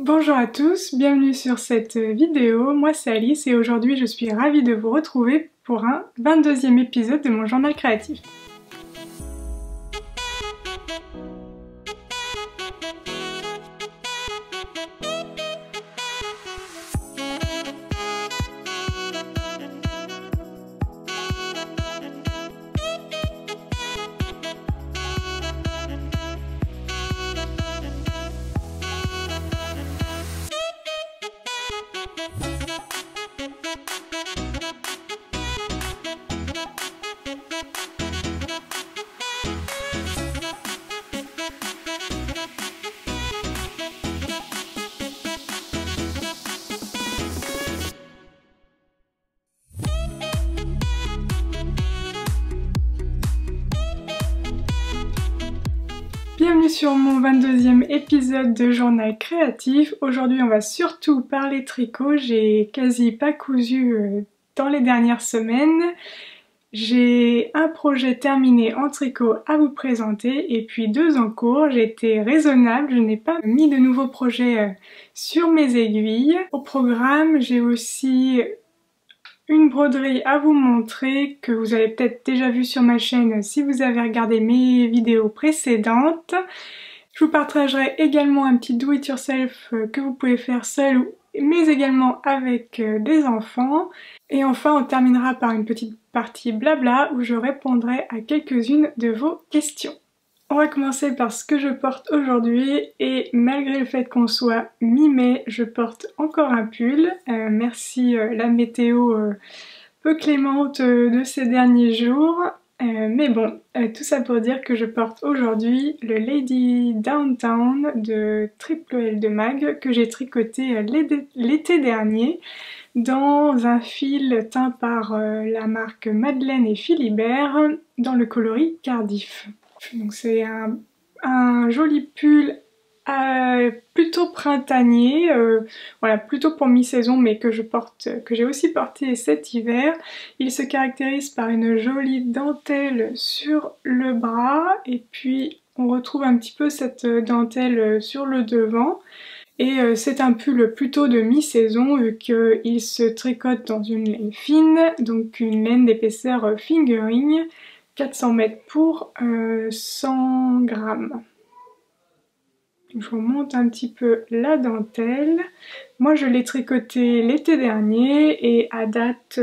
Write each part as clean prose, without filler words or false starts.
Bonjour à tous, bienvenue sur cette vidéo, moi c'est Alice et aujourd'hui je suis ravie de vous retrouver pour un 22e épisode de mon journal créatif. Bienvenue sur mon 22e épisode de journal créatif. Aujourd'hui on va surtout parler tricot, j'ai quasi pas cousu dans les dernières semaines. J'ai un projet terminé en tricot à vous présenter et puis 2 en cours. J'ai été raisonnable, je n'ai pas mis de nouveaux projets sur mes aiguilles. Au programme, j'ai aussi une broderie à vous montrer que vous avez peut-être déjà vu sur ma chaîne si vous avez regardé mes vidéos précédentes. Je vous partagerai également un petit do it yourself que vous pouvez faire seul mais également avec des enfants. Et enfin on terminera par une petite partie blabla où je répondrai à quelques-unes de vos questions. On va commencer par ce que je porte aujourd'hui et malgré le fait qu'on soit mi-mai, je porte encore un pull. Merci la météo peu clémente de ces derniers jours. Mais bon, tout ça pour dire que je porte aujourd'hui le Lady Downtown de Triple L de Mag que j'ai tricoté l'été dernier dans un fil teint par la marque Madeleine et Philibert dans le coloris Cardiff. Donc c'est un joli pull plutôt printanier, voilà, plutôt pour mi-saison mais que j'ai aussi porté cet hiver. Il se caractérise par une jolie dentelle sur le bras et puis on retrouve un petit peu cette dentelle sur le devant. Et c'est un pull plutôt de mi-saison vu qu'il se tricote dans une laine fine, donc une laine d'épaisseur fingering, 400 mètres pour 100 grammes. Je vous montre un petit peu la dentelle. Moi je l'ai tricoté l'été dernier et à date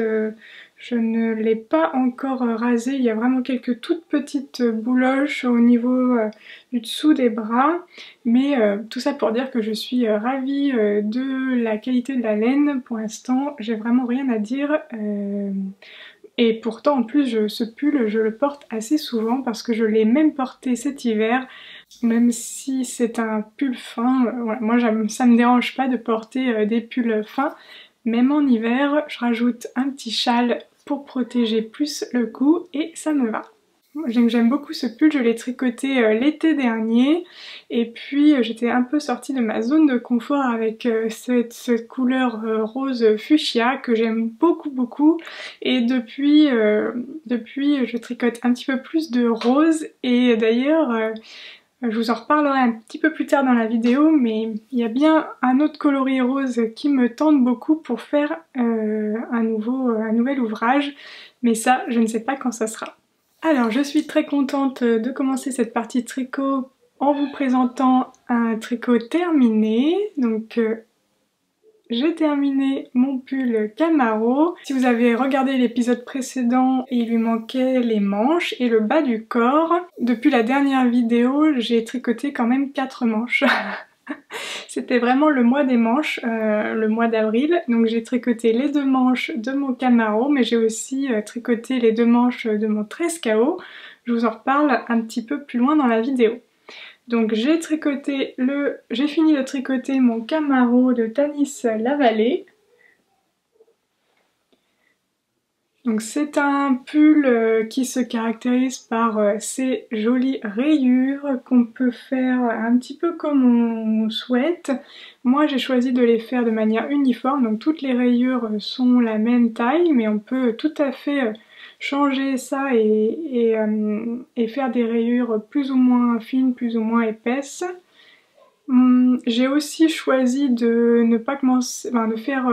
je ne l'ai pas encore rasé. Il y a vraiment quelques toutes petites bouloches au niveau du dessous des bras. Mais tout ça pour dire que je suis ravie de la qualité de la laine. Pour l'instant j'ai vraiment rien à dire. Et pourtant en plus ce pull je le porte assez souvent parce que je l'ai même porté cet hiver. Même si c'est un pull fin, voilà, moi ça me dérange pas de porter des pulls fins. Même en hiver, je rajoute un petit châle pour protéger plus le cou et ça me va. J'aime beaucoup ce pull, je l'ai tricoté l'été dernier et puis j'étais un peu sortie de ma zone de confort avec cette couleur rose fuchsia que j'aime beaucoup et depuis je tricote un petit peu plus de rose et d'ailleurs je vous en reparlerai un petit peu plus tard dans la vidéo, mais il y a bien un autre coloris rose qui me tente beaucoup pour faire un nouvel ouvrage, mais ça, je ne sais pas quand ça sera. Alors, je suis très contente de commencer cette partie tricot en vous présentant un tricot terminé. Donc, j'ai terminé mon pull Camaro. Si vous avez regardé l'épisode précédent, il lui manquait les manches et le bas du corps. Depuis la dernière vidéo, j'ai tricoté quand même 4 manches. C'était vraiment le mois des manches, le mois d'avril. Donc j'ai tricoté les 2 manches de mon Camaro, mais j'ai aussi tricoté les 2 manches de mon Trescao. Je vous en reparle un petit peu plus loin dans la vidéo. Donc j'ai fini de tricoter mon Camaro de Tanis Lavallée. Donc c'est un pull qui se caractérise par ces jolies rayures qu'on peut faire un petit peu comme on souhaite. Moi j'ai choisi de les faire de manière uniforme, donc toutes les rayures sont la même taille, mais on peut tout à fait changer ça et faire des rayures plus ou moins fines, plus ou moins épaisses. J'ai aussi choisi de ne pas commencer, enfin, de faire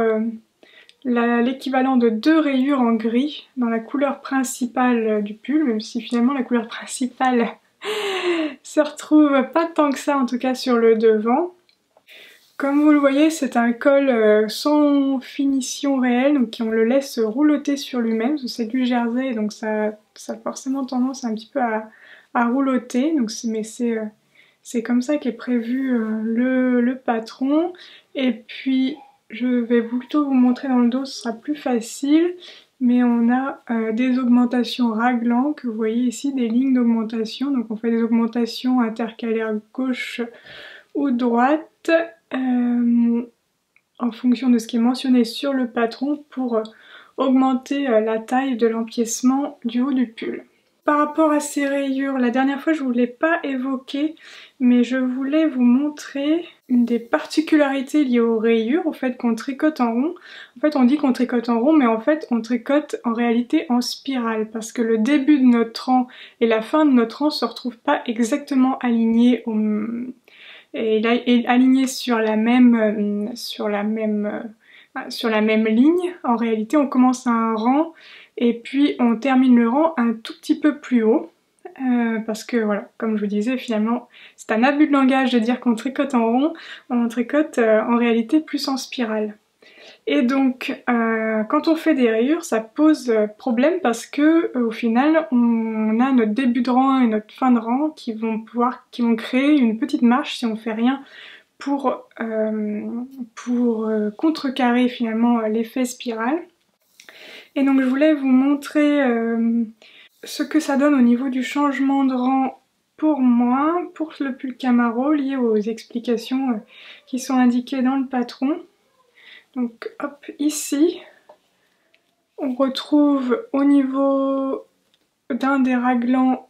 l'équivalent de 2 rayures en gris dans la couleur principale du pull, même si finalement la couleur principale se retrouve pas tant que ça, en tout cas sur le devant. Comme vous le voyez, c'est un col sans finition réelle, donc on le laisse roulotter sur lui-même, parce que c'est du jersey, donc ça a forcément tendance un petit peu à roulotter, donc mais c'est comme ça qu'est prévu le patron. Et puis je vais plutôt vous montrer dans le dos, ce sera plus facile, mais on a des augmentations raglan que vous voyez ici, des lignes d'augmentation, donc on fait des augmentations intercalaires gauche ou droite en fonction de ce qui est mentionné sur le patron pour augmenter la taille de l'empiècement du haut du pull. Par rapport à ces rayures, la dernière fois je ne vous l'ai pas évoqué, mais je voulais vous montrer une des particularités liées aux rayures, au fait qu'on tricote en rond. En fait on dit qu'on tricote en rond, mais en fait on tricote en réalité en spirale, parce que le début de notre rang et la fin de notre rang ne se retrouvent pas exactement alignés aligné sur la même ligne. En réalité, on commence un rang et puis on termine le rang un tout petit peu plus haut. Parce que voilà, comme je vous disais, finalement, c'est un abus de langage de dire qu'on tricote en rond, on tricote en réalité plus en spirale. Et donc, quand on fait des rayures, ça pose problème parce que au final, on a notre début de rang et notre fin de rang qui vont créer une petite marche si on fait rien pour contrecarrer finalement l'effet spirale. Et donc, je voulais vous montrer ce que ça donne au niveau du changement de rang pour moi, pour le pull Camaro, lié aux explications qui sont indiquées dans le patron. Donc hop, ici, on retrouve au niveau d'un des raglans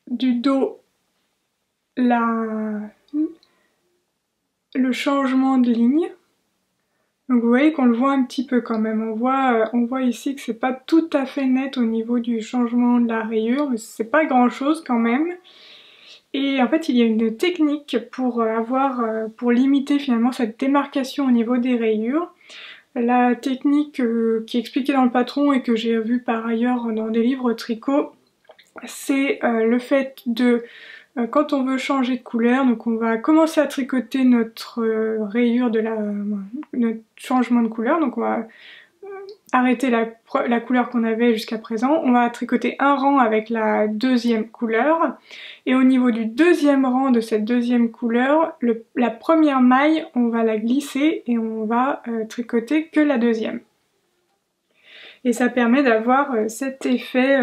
du dos le changement de ligne. Donc vous voyez qu'on le voit un petit peu quand même. On voit ici que c'est pas tout à fait net au niveau du changement de la rayure, mais c'est pas grand chose quand même. Et en fait il y a une technique pour limiter finalement cette démarcation au niveau des rayures. La technique qui est expliquée dans le patron et que j'ai vue par ailleurs dans des livres tricot, c'est le fait de, quand on veut changer de couleur, donc on va commencer à tricoter notre rayure notre changement de couleur, donc on va arrêter la couleur qu'on avait jusqu'à présent, on va tricoter un rang avec la deuxième couleur, et au niveau du deuxième rang de cette deuxième couleur, la première maille, on va la glisser et on va tricoter que la deuxième. Et ça permet d'avoir cet effet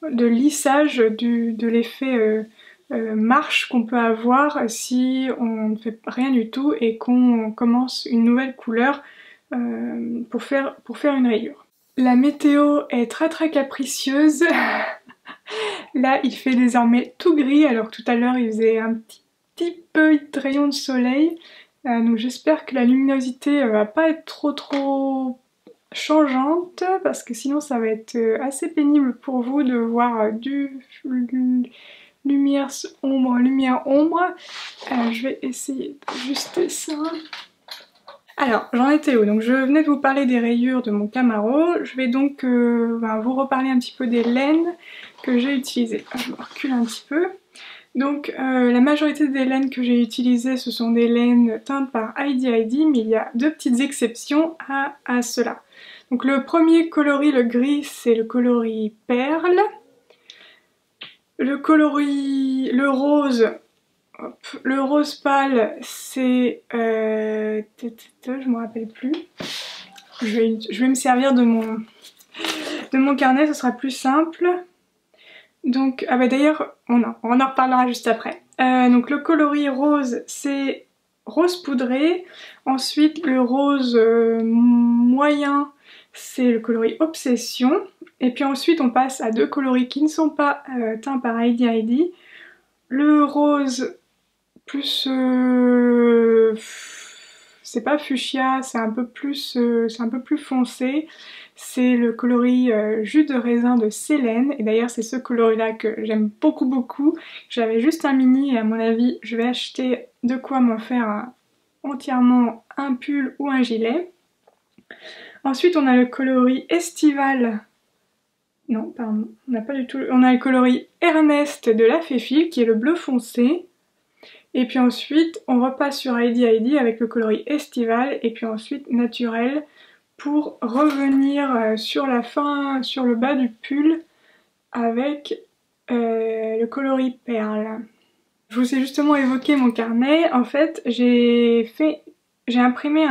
de lissage de l'effet marche qu'on peut avoir si on ne fait rien du tout et qu'on commence une nouvelle couleur pour faire une rayure. La météo est très très capricieuse. Là il fait désormais tout gris alors que tout à l'heure il faisait un petit peu de rayon de soleil. Donc j'espère que la luminosité va pas être trop changeante parce que sinon ça va être assez pénible pour vous de voir du lumière ombre, lumière ombre. Je vais essayer d'ajuster ça. Alors, j'en étais où? Donc je venais de vous parler des rayures de mon Camaro. Je vais donc vous reparler un petit peu des laines que j'ai utilisées. Je me recule un petit peu. Donc la majorité des laines que j'ai utilisées, ce sont des laines teintes par Heidi Heidi, mais il y a deux petites exceptions à cela. Donc le premier coloris, le gris, c'est le coloris perle. Le rose... Hop. Le rose pâle, c'est... je me rappelle plus. Je vais me servir de mon carnet, ce sera plus simple. Donc, d'ailleurs, on en reparlera juste après. Donc le coloris rose, c'est rose poudré. Ensuite, le rose moyen, c'est le coloris obsession. Et puis ensuite, on passe à deux coloris qui ne sont pas teints par Heidi Heidi. Le rose plus c'est pas fuchsia, c'est un peu plus foncé. C'est le coloris jus de raisin de Célène, et d'ailleurs c'est ce coloris là que j'aime beaucoup. J'avais juste un mini et à mon avis je vais acheter de quoi m'en faire entièrement un pull ou un gilet. Ensuite on a le coloris estival, non pardon, on n'a pas du tout, on a le coloris Ernest de la Féfil qui est le bleu foncé. Et puis ensuite on repasse sur Heidi Heidi avec le coloris estival et puis ensuite naturel pour revenir sur la fin, sur le bas du pull avec le coloris perle. Je vous ai justement évoqué mon carnet. En fait j'ai imprimé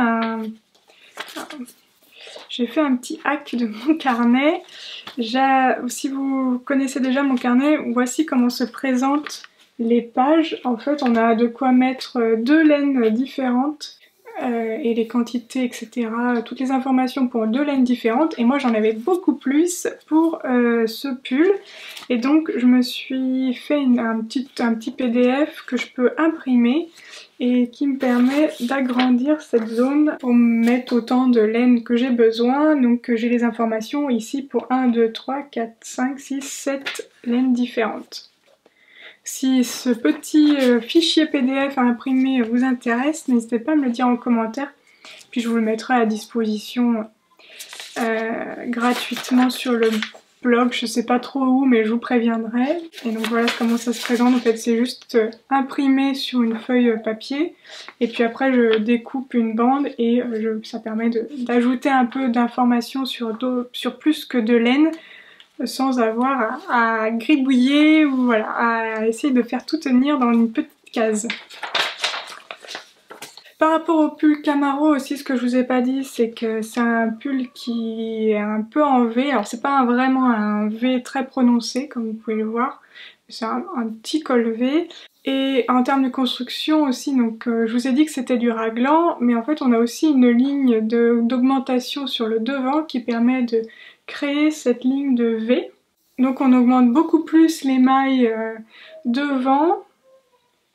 j'ai fait un petit hack de mon carnet. Si vous connaissez déjà mon carnet, voici comment se présentent les pages. En fait on a de quoi mettre 2 laines différentes et les quantités etc. Toutes les informations pour 2 laines différentes et moi j'en avais beaucoup plus pour ce pull et donc je me suis fait un petit PDF que je peux imprimer et qui me permet d'agrandir cette zone pour mettre autant de laine que j'ai besoin. Donc j'ai les informations ici pour 1, 2, 3, 4, 5, 6, 7 laines différentes. Si ce petit fichier PDF à imprimer vous intéresse, n'hésitez pas à me le dire en commentaire, puis je vous le mettrai à disposition gratuitement sur le blog, je sais pas trop où, mais je vous préviendrai. Et donc voilà comment ça se présente, en fait c'est juste imprimé sur une feuille papier, et puis après je découpe une bande et ça permet d'ajouter un peu d'informations sur plus que de laine, sans avoir à gribouiller ou voilà, à essayer de faire tout tenir dans une petite case. Par rapport au pull Camaro aussi, ce que je vous ai pas dit, c'est que c'est un pull qui est un peu en V. Alors c'est pas vraiment un V très prononcé comme vous pouvez le voir, c'est un petit col V. Et en termes de construction aussi, donc je vous ai dit que c'était du raglan, mais en fait on a aussi une ligne d'augmentation sur le devant qui permet de créer cette ligne de V. Donc on augmente beaucoup plus les mailles devant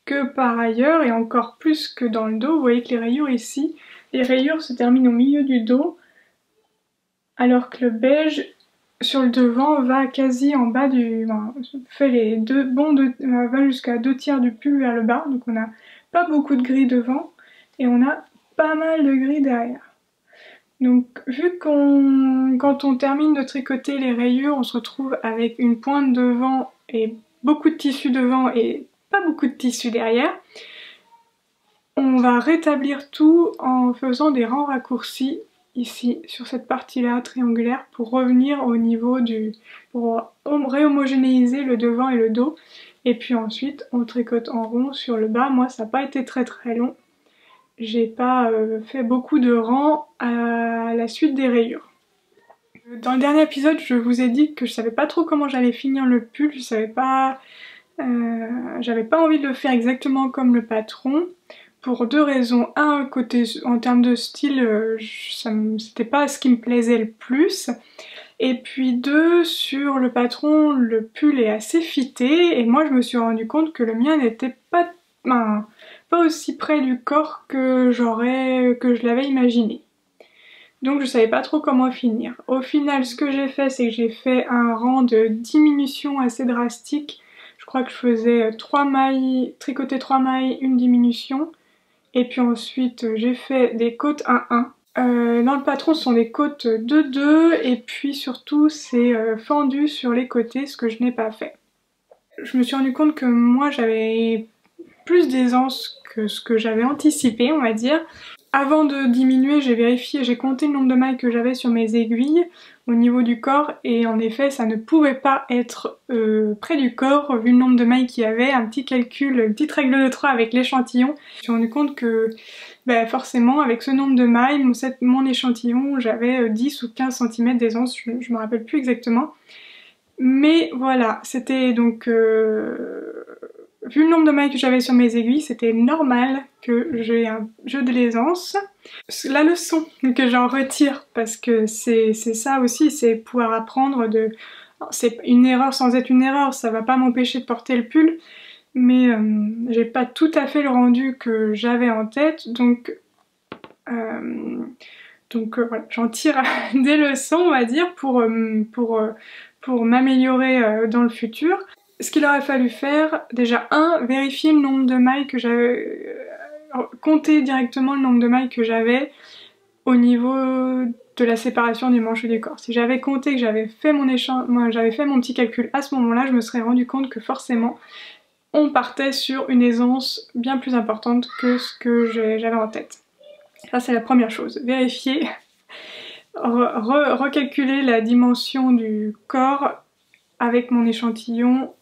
que par ailleurs et encore plus que dans le dos. Vous voyez que les rayures ici, les rayures se terminent au milieu du dos alors que le beige sur le devant va quasi en bas fait les deux bonds va jusqu'à 2/3 du pull vers le bas, donc on n'a pas beaucoup de gris devant et on a pas mal de gris derrière. Donc vu quand on termine de tricoter les rayures, on se retrouve avec une pointe devant et beaucoup de tissu devant et pas beaucoup de tissu derrière, on va rétablir tout en faisant des rangs raccourcis ici sur cette partie là triangulaire pour revenir au niveau pour réhomogénéiser le devant et le dos, et puis ensuite on tricote en rond sur le bas. Moi ça n'a pas été très long, j'ai pas fait beaucoup de rangs à la suite des rayures. Dans le dernier épisode je vous ai dit que je savais pas trop comment j'allais finir le pull, j'avais pas envie de le faire exactement comme le patron. Pour 2 raisons. Un, en termes de style, c'était pas ce qui me plaisait le plus. Et puis 2, sur le patron, le pull est assez fité. Et moi, je me suis rendu compte que le mien n'était pas aussi près du corps que je l'avais imaginé. Donc je savais pas trop comment finir. Au final, ce que j'ai fait, c'est que j'ai fait un rang de diminution assez drastique. Je crois que je faisais 3 mailles, tricoter 3 mailles, une diminution. Et puis ensuite j'ai fait des côtes 1-1. Dans le patron ce sont des côtes 2-2 et puis surtout c'est fendu sur les côtés, ce que je n'ai pas fait. Je me suis rendu compte que moi j'avais plus d'aisance que ce que j'avais anticipé, on va dire. Avant de diminuer, j'ai vérifié, j'ai compté le nombre de mailles que j'avais sur mes aiguilles au niveau du corps et en effet ça ne pouvait pas être près du corps vu le nombre de mailles qu'il y avait. Un petit calcul, une petite règle de 3 avec l'échantillon. Je me suis rendu compte que forcément avec ce nombre de mailles, mon échantillon, j'avais 10 ou 15 cm d'aisance, je me rappelle plus exactement. Mais voilà, c'était donc... vu le nombre de mailles que j'avais sur mes aiguilles, c'était normal que j'ai un jeu de l'aisance. La leçon que j'en retire, parce que c'est ça aussi, c'est pouvoir apprendre de... C'est une erreur sans être une erreur, ça va pas m'empêcher de porter le pull, mais j'ai pas tout à fait le rendu que j'avais en tête, donc Donc voilà, j'en tire des leçons, on va dire, pour m'améliorer dans le futur. Ce qu'il aurait fallu faire, déjà vérifier le nombre de mailles que j'avais, compter directement le nombre de mailles que j'avais au niveau de la séparation des manches et du corps. Si j'avais compté que j'avais fait mon petit calcul à ce moment-là, je me serais rendu compte que forcément on partait sur une aisance bien plus importante que ce que j'avais en tête. Ça c'est la première chose, vérifier, recalculer la dimension du corps avec mon échantillon,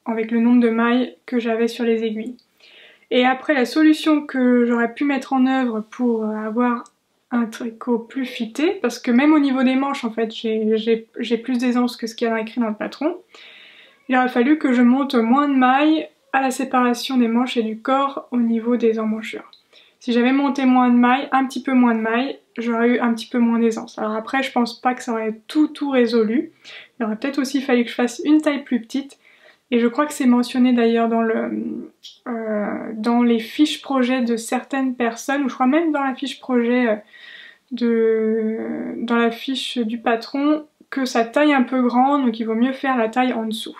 avec le nombre de mailles que j'avais sur les aiguilles. Et après, la solution que j'aurais pu mettre en œuvre pour avoir un tricot plus fité, parce que même au niveau des manches, en fait, j'ai plus d'aisance que ce qu'il y a écrit dans le patron, il aurait fallu que je monte moins de mailles à la séparation des manches et du corps au niveau des emmanchures. Si j'avais monté moins de mailles, un petit peu moins de mailles, j'aurais eu un petit peu moins d'aisance. Alors après, je pense pas que ça aurait tout résolu. Il aurait peut-être aussi fallu que je fasse une taille plus petite. Et je crois que c'est mentionné d'ailleurs dans les fiches projet de certaines personnes, ou je crois même dans la fiche projet dans la fiche du patron, que sa taille est un peu grande, donc il vaut mieux faire la taille en dessous.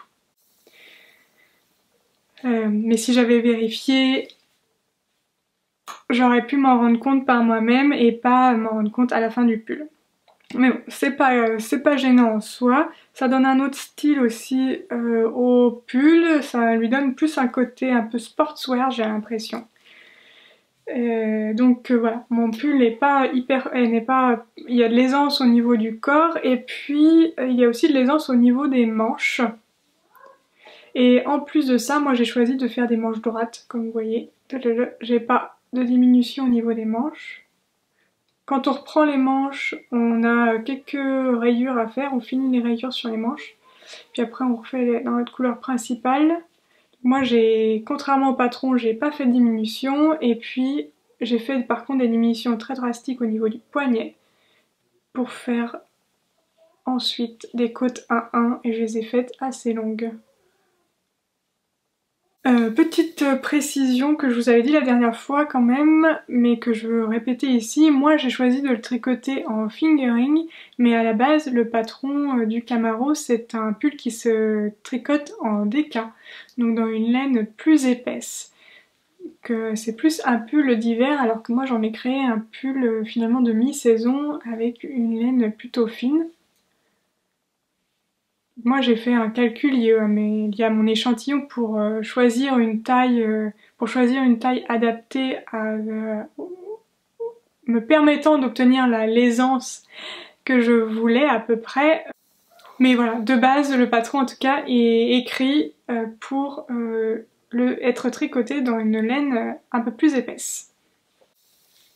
Mais si j'avais vérifié, j'aurais pu m'en rendre compte par moi-même et pas m'en rendre compte à la fin du pull. Mais bon, c'est pas gênant en soi, ça donne un autre style aussi au pull, ça lui donne plus un côté un peu sportswear, j'ai l'impression. Donc voilà, mon pull n'est pas hyper... il y a de l'aisance au niveau du corps et puis il y a aussi de l'aisance au niveau des manches. Et en plus de ça, moi j'ai choisi de faire des manches droites, comme vous voyez. J'ai pas de diminution au niveau des manches. Quand on reprend les manches, on a quelques rayures à faire, on finit les rayures sur les manches. Puis après on refait dans notre couleur principale. Moi contrairement au patron, j'ai pas fait de diminution. Et puis j'ai fait par contre des diminutions très drastiques au niveau du poignet. Pour faire ensuite des côtes 1-1 et je les ai faites assez longues. Petite précision que je vous avais dit la dernière fois quand même, mais que je veux répéter ici, moi j'ai choisi de le tricoter en fingering, mais à la base le patron du Camaro c'est un pull qui se tricote en DK, donc dans une laine plus épaisse. Que c'est plus un pull d'hiver alors que moi j'en ai créé un pull finalement de mi-saison avec une laine plutôt fine. Moi j'ai fait un calcul lié à mon échantillon pour choisir une taille adaptée à me permettant d'obtenir l'aisance que je voulais à peu près. Mais voilà, de base le patron en tout cas est écrit pour être tricoté dans une laine un peu plus épaisse.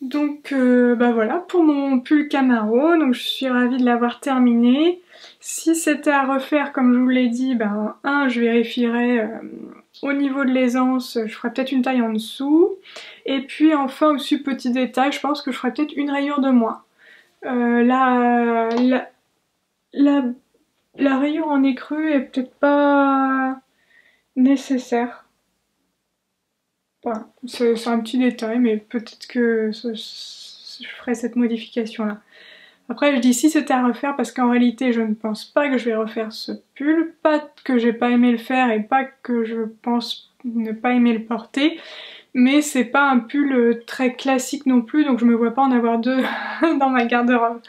Donc bah voilà pour mon pull Camaro, donc je suis ravie de l'avoir terminé. Si c'était à refaire comme je vous l'ai dit, ben je vérifierais au niveau de l'aisance, je ferais peut-être une taille en dessous. Et puis enfin aussi petit détail, je pense que je ferais peut-être une rayure de moins. La rayure en écrue est peut-être pas nécessaire. Voilà, c'est un petit détail, mais peut-être que je ferai cette modification-là. Après, je dis si c'était à refaire parce qu'en réalité, je ne pense pas que je vais refaire ce pull. Pas que j'ai pas aimé le faire et pas que je pense ne pas aimer le porter. Mais c'est pas un pull très classique non plus, donc je me vois pas en avoir deux dans ma garde-robe.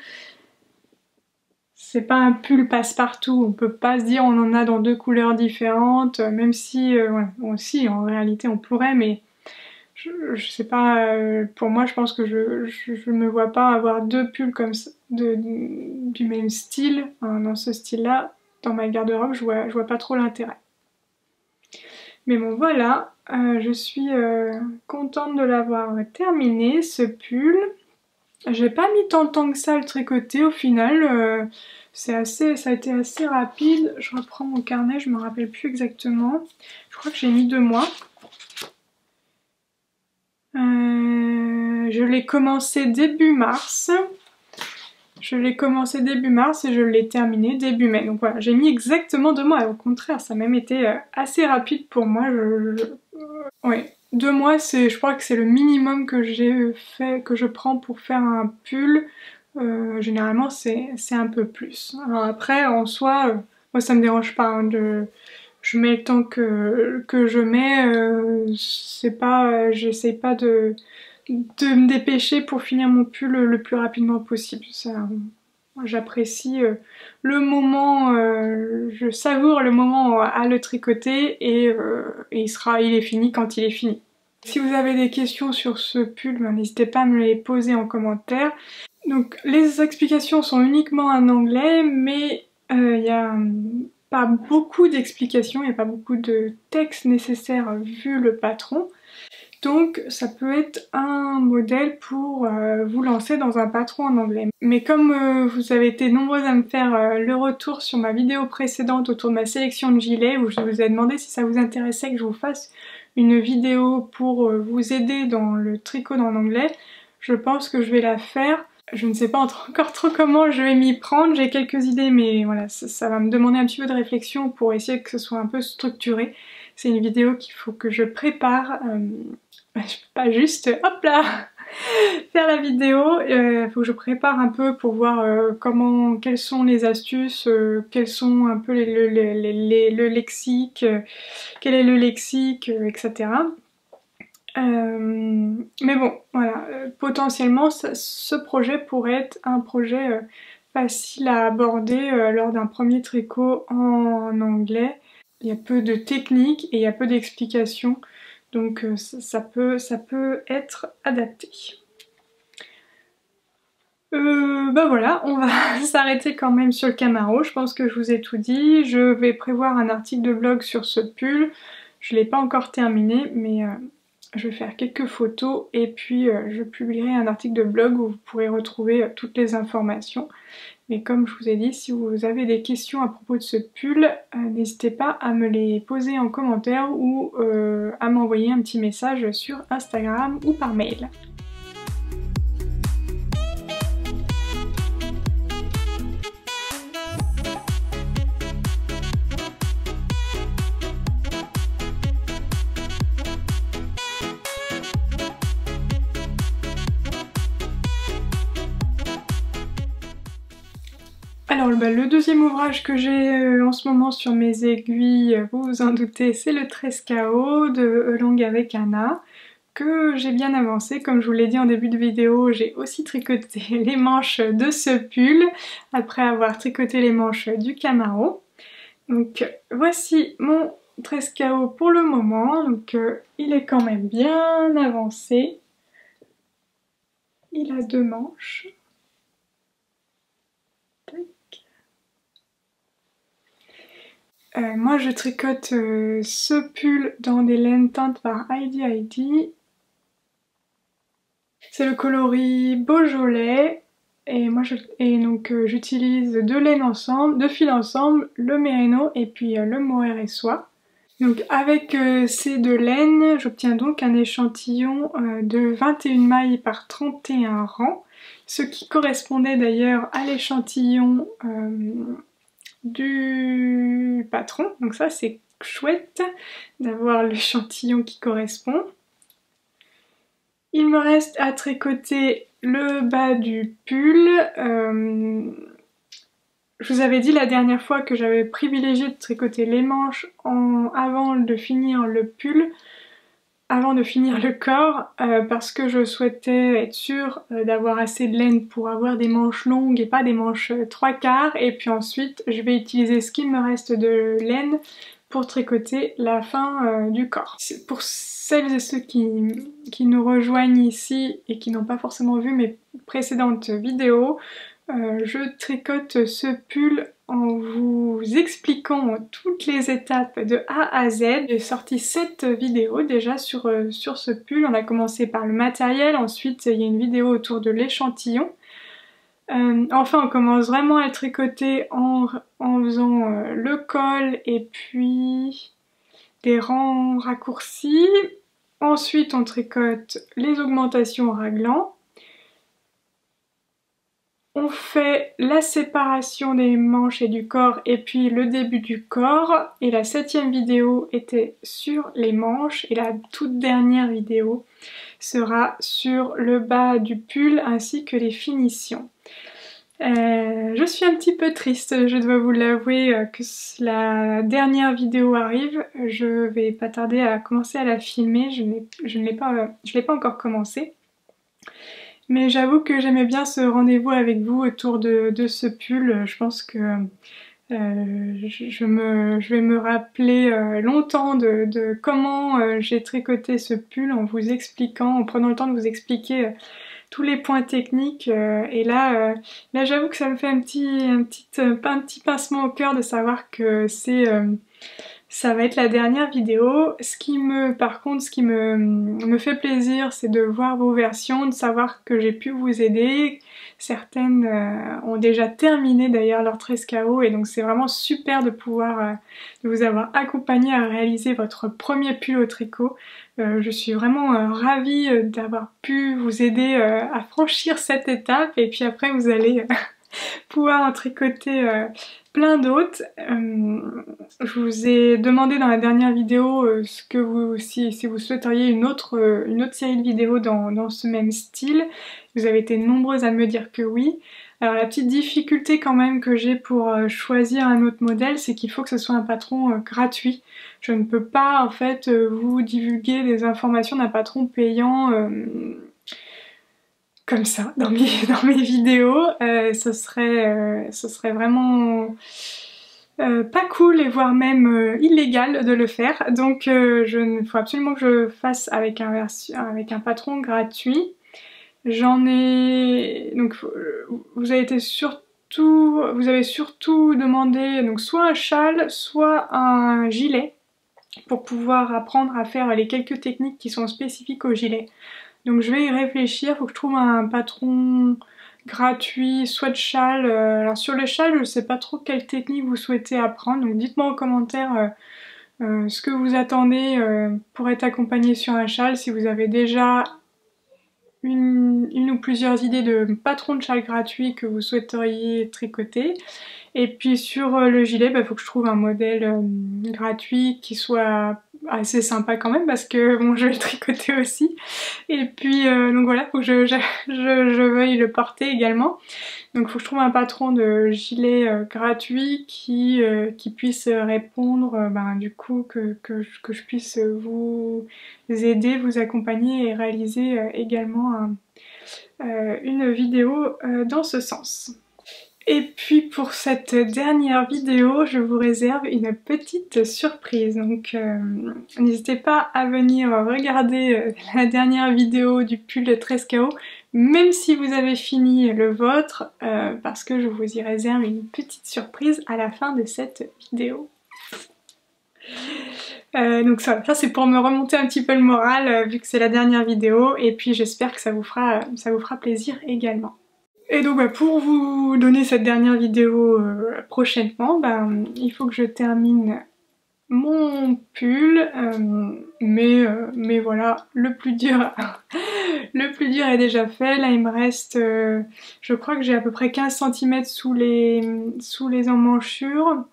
C'est pas un pull passe-partout, on peut pas se dire on en a dans deux couleurs différentes, même si, voilà, aussi en réalité on pourrait, mais je sais pas, pour moi je pense que je me vois pas avoir deux pulls comme ça, du même style, hein, dans ce style-là, dans ma garde-robe, je vois pas trop l'intérêt. Mais bon voilà, je suis contente de l'avoir terminé ce pull. J'ai pas mis tant de temps que ça à le tricoter au final, ça a été assez rapide. Je reprends mon carnet, je me rappelle plus exactement. Je crois que j'ai mis 2 mois. Je l'ai commencé début mars. et je l'ai terminé début mai. Donc voilà, j'ai mis exactement 2 mois. Au contraire, ça a même été assez rapide pour moi. Ouais. 2 mois, je crois que c'est le minimum que je prends pour faire un pull. Généralement c'est un peu plus. Alors après en soi, moi ça me dérange pas hein, je mets le temps que je mets, c'est pas, j'essaye pas de me dépêcher pour finir mon pull le plus rapidement possible. Ça, j'apprécie le moment, je savoure le moment à le tricoter et il est fini quand il est fini. Si vous avez des questions sur ce pull, ben, n'hésitez pas à me les poser en commentaire. Donc les explications sont uniquement en anglais, mais il n'y a pas beaucoup d'explications, il n'y a pas beaucoup de texte nécessaire vu le patron. Donc ça peut être un modèle pour vous lancer dans un patron en anglais. Mais comme vous avez été nombreuses à me faire le retour sur ma vidéo précédente autour de ma sélection de gilets, où je vous ai demandé si ça vous intéressait que je vous fasse une vidéo pour vous aider dans le tricot en anglais, je pense que je vais la faire. Je ne sais pas encore trop comment je vais m'y prendre, j'ai quelques idées mais voilà, ça va me demander un petit peu de réflexion pour essayer que ce soit un peu structuré. C'est une vidéo qu'il faut que je prépare, je peux pas juste hop là faire la vidéo, il faut que je prépare un peu pour voir quelles sont les astuces, quels sont un peu le lexique, quel est le lexique, etc. Mais bon, voilà, potentiellement ce projet pourrait être un projet facile à aborder lors d'un premier tricot en anglais. Il y a peu de techniques et il y a peu d'explications, donc ça peut être adapté. Bah voilà, on va s'arrêter quand même sur le Camaro, je pense que je vous ai tout dit. Je vais prévoir un article de blog sur ce pull, je l'ai pas encore terminé, mais je vais faire quelques photos et puis je publierai un article de blog où vous pourrez retrouver toutes les informations. Mais comme je vous ai dit, si vous avez des questions à propos de ce pull, n'hésitez pas à me les poser en commentaire ou à m'envoyer un petit message sur Instagram ou par mail. Alors le deuxième ouvrage que j'ai en ce moment sur mes aiguilles, vous vous en doutez, c'est le 13KO de Long avec Anna, que j'ai bien avancé. Comme je vous l'ai dit en début de vidéo, j'ai aussi tricoté les manches de ce pull, après avoir tricoté les manches du Camaro. Donc voici mon 13KO pour le moment, donc il est quand même bien avancé. Il a 2 manches. Moi je tricote ce pull dans des laines teintes par Heidi. C'est le coloris Beaujolais et donc j'utilise 2 laines ensemble, 2 fils ensemble, le mérino et puis le mohair et soie. Donc avec ces 2 laines, j'obtiens donc un échantillon de 21 mailles par 31 rangs, ce qui correspondait d'ailleurs à l'échantillon du patron, donc ça c'est chouette d'avoir l'échantillon qui correspond. Il me reste à tricoter le bas du pull. Je vous avais dit la dernière fois que j'avais privilégié de tricoter les manches avant de finir le pull, avant de finir le corps, parce que je souhaitais être sûre d'avoir assez de laine pour avoir des manches longues et pas des manches 3/4, et puis ensuite je vais utiliser ce qu'il me reste de laine pour tricoter la fin du corps. Pour celles et ceux qui nous rejoignent ici et qui n'ont pas forcément vu mes précédentes vidéos, je tricote ce pull en vous expliquant toutes les étapes de A à Z. J'ai sorti 7 vidéos déjà sur ce pull. On a commencé par le matériel, ensuite il y a une vidéo autour de l'échantillon. Enfin on commence vraiment à le tricoter en faisant le col et puis des rangs raccourcis. Ensuite on tricote les augmentations raglant. On on fait la séparation des manches et du corps et puis le début du corps. Et la 7e vidéo était sur les manches et la toute dernière vidéo sera sur le bas du pull ainsi que les finitions. Je suis un petit peu triste, je dois vous l'avouer, que la dernière vidéo arrive. Je vais pas tarder à commencer à la filmer, je ne l'ai pas encore commencé. Mais j'avoue que j'aimais bien ce rendez-vous avec vous autour de ce pull. Je pense que je vais me rappeler longtemps de comment j'ai tricoté ce pull en vous expliquant, en prenant le temps de vous expliquer tous les points techniques. Et là j'avoue que ça me fait un petit pincement au cœur de savoir que ça va être la dernière vidéo. Par contre, ce qui me fait plaisir, c'est de voir vos versions, de savoir que j'ai pu vous aider. Certaines ont déjà terminé d'ailleurs leur 13 KO et donc c'est vraiment super de pouvoir de vous avoir accompagné à réaliser votre premier pull au tricot. Je suis vraiment ravie d'avoir pu vous aider à franchir cette étape et puis après vous allez pouvoir en tricoter plein d'autres. Je vous ai demandé dans la dernière vidéo si vous souhaiteriez une autre série de vidéos dans ce même style. Vous avez été nombreuses à me dire que oui. Alors la petite difficulté quand même que j'ai pour choisir un autre modèle, c'est qu'il faut que ce soit un patron gratuit. Je ne peux pas en fait vous divulguer des informations d'un patron payant comme ça dans mes vidéos. Ce serait vraiment pas cool et voire même illégal de le faire. Donc il faut absolument que je fasse avec un patron gratuit. Donc vous avez surtout demandé donc soit un châle, soit un gilet pour pouvoir apprendre à faire les quelques techniques qui sont spécifiques au gilet. Donc je vais y réfléchir, faut que je trouve un patron gratuit, soit de châle. Alors sur le châle, je sais pas trop quelle technique vous souhaitez apprendre, donc dites-moi en commentaire ce que vous attendez pour être accompagné sur un châle, si vous avez déjà une ou plusieurs idées de patron de châle gratuit que vous souhaiteriez tricoter. Et puis sur le gilet, faut que je trouve un modèle gratuit qui soit assez sympa quand même parce que bon, je vais le tricoter aussi. Et puis donc voilà, faut que je veuille le porter également. Donc faut que je trouve un patron de gilet gratuit qui puisse répondre, du coup que je puisse vous aider, vous accompagner et réaliser également une vidéo dans ce sens. Et puis pour cette dernière vidéo, je vous réserve une petite surprise. Donc n'hésitez pas à venir regarder la dernière vidéo du pull de 13 KO, même si vous avez fini le vôtre, parce que je vous y réserve une petite surprise à la fin de cette vidéo. Donc ça c'est pour me remonter un petit peu le moral, vu que c'est la dernière vidéo, et puis j'espère que ça vous fera plaisir également. Et donc pour vous donner cette dernière vidéo prochainement, il faut que je termine mon pull, mais voilà, le plus dur est déjà fait. Là il me reste, je crois que j'ai à peu près 15 cm sous les emmanchures.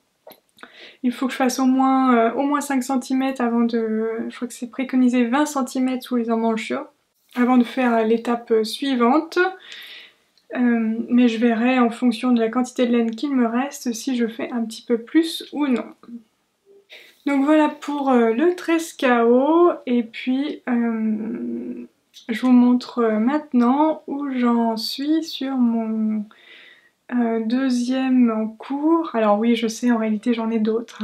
Il faut que je fasse au moins 5 cm avant je crois que c'est préconisé 20 cm sous les emmanchures, avant de faire l'étape suivante. Mais je verrai en fonction de la quantité de laine qu'il me reste si je fais un petit peu plus ou non. Donc voilà pour le 13 KO, et puis je vous montre maintenant où j'en suis sur mon deuxième en cours. Alors oui, je sais, en réalité j'en ai d'autres.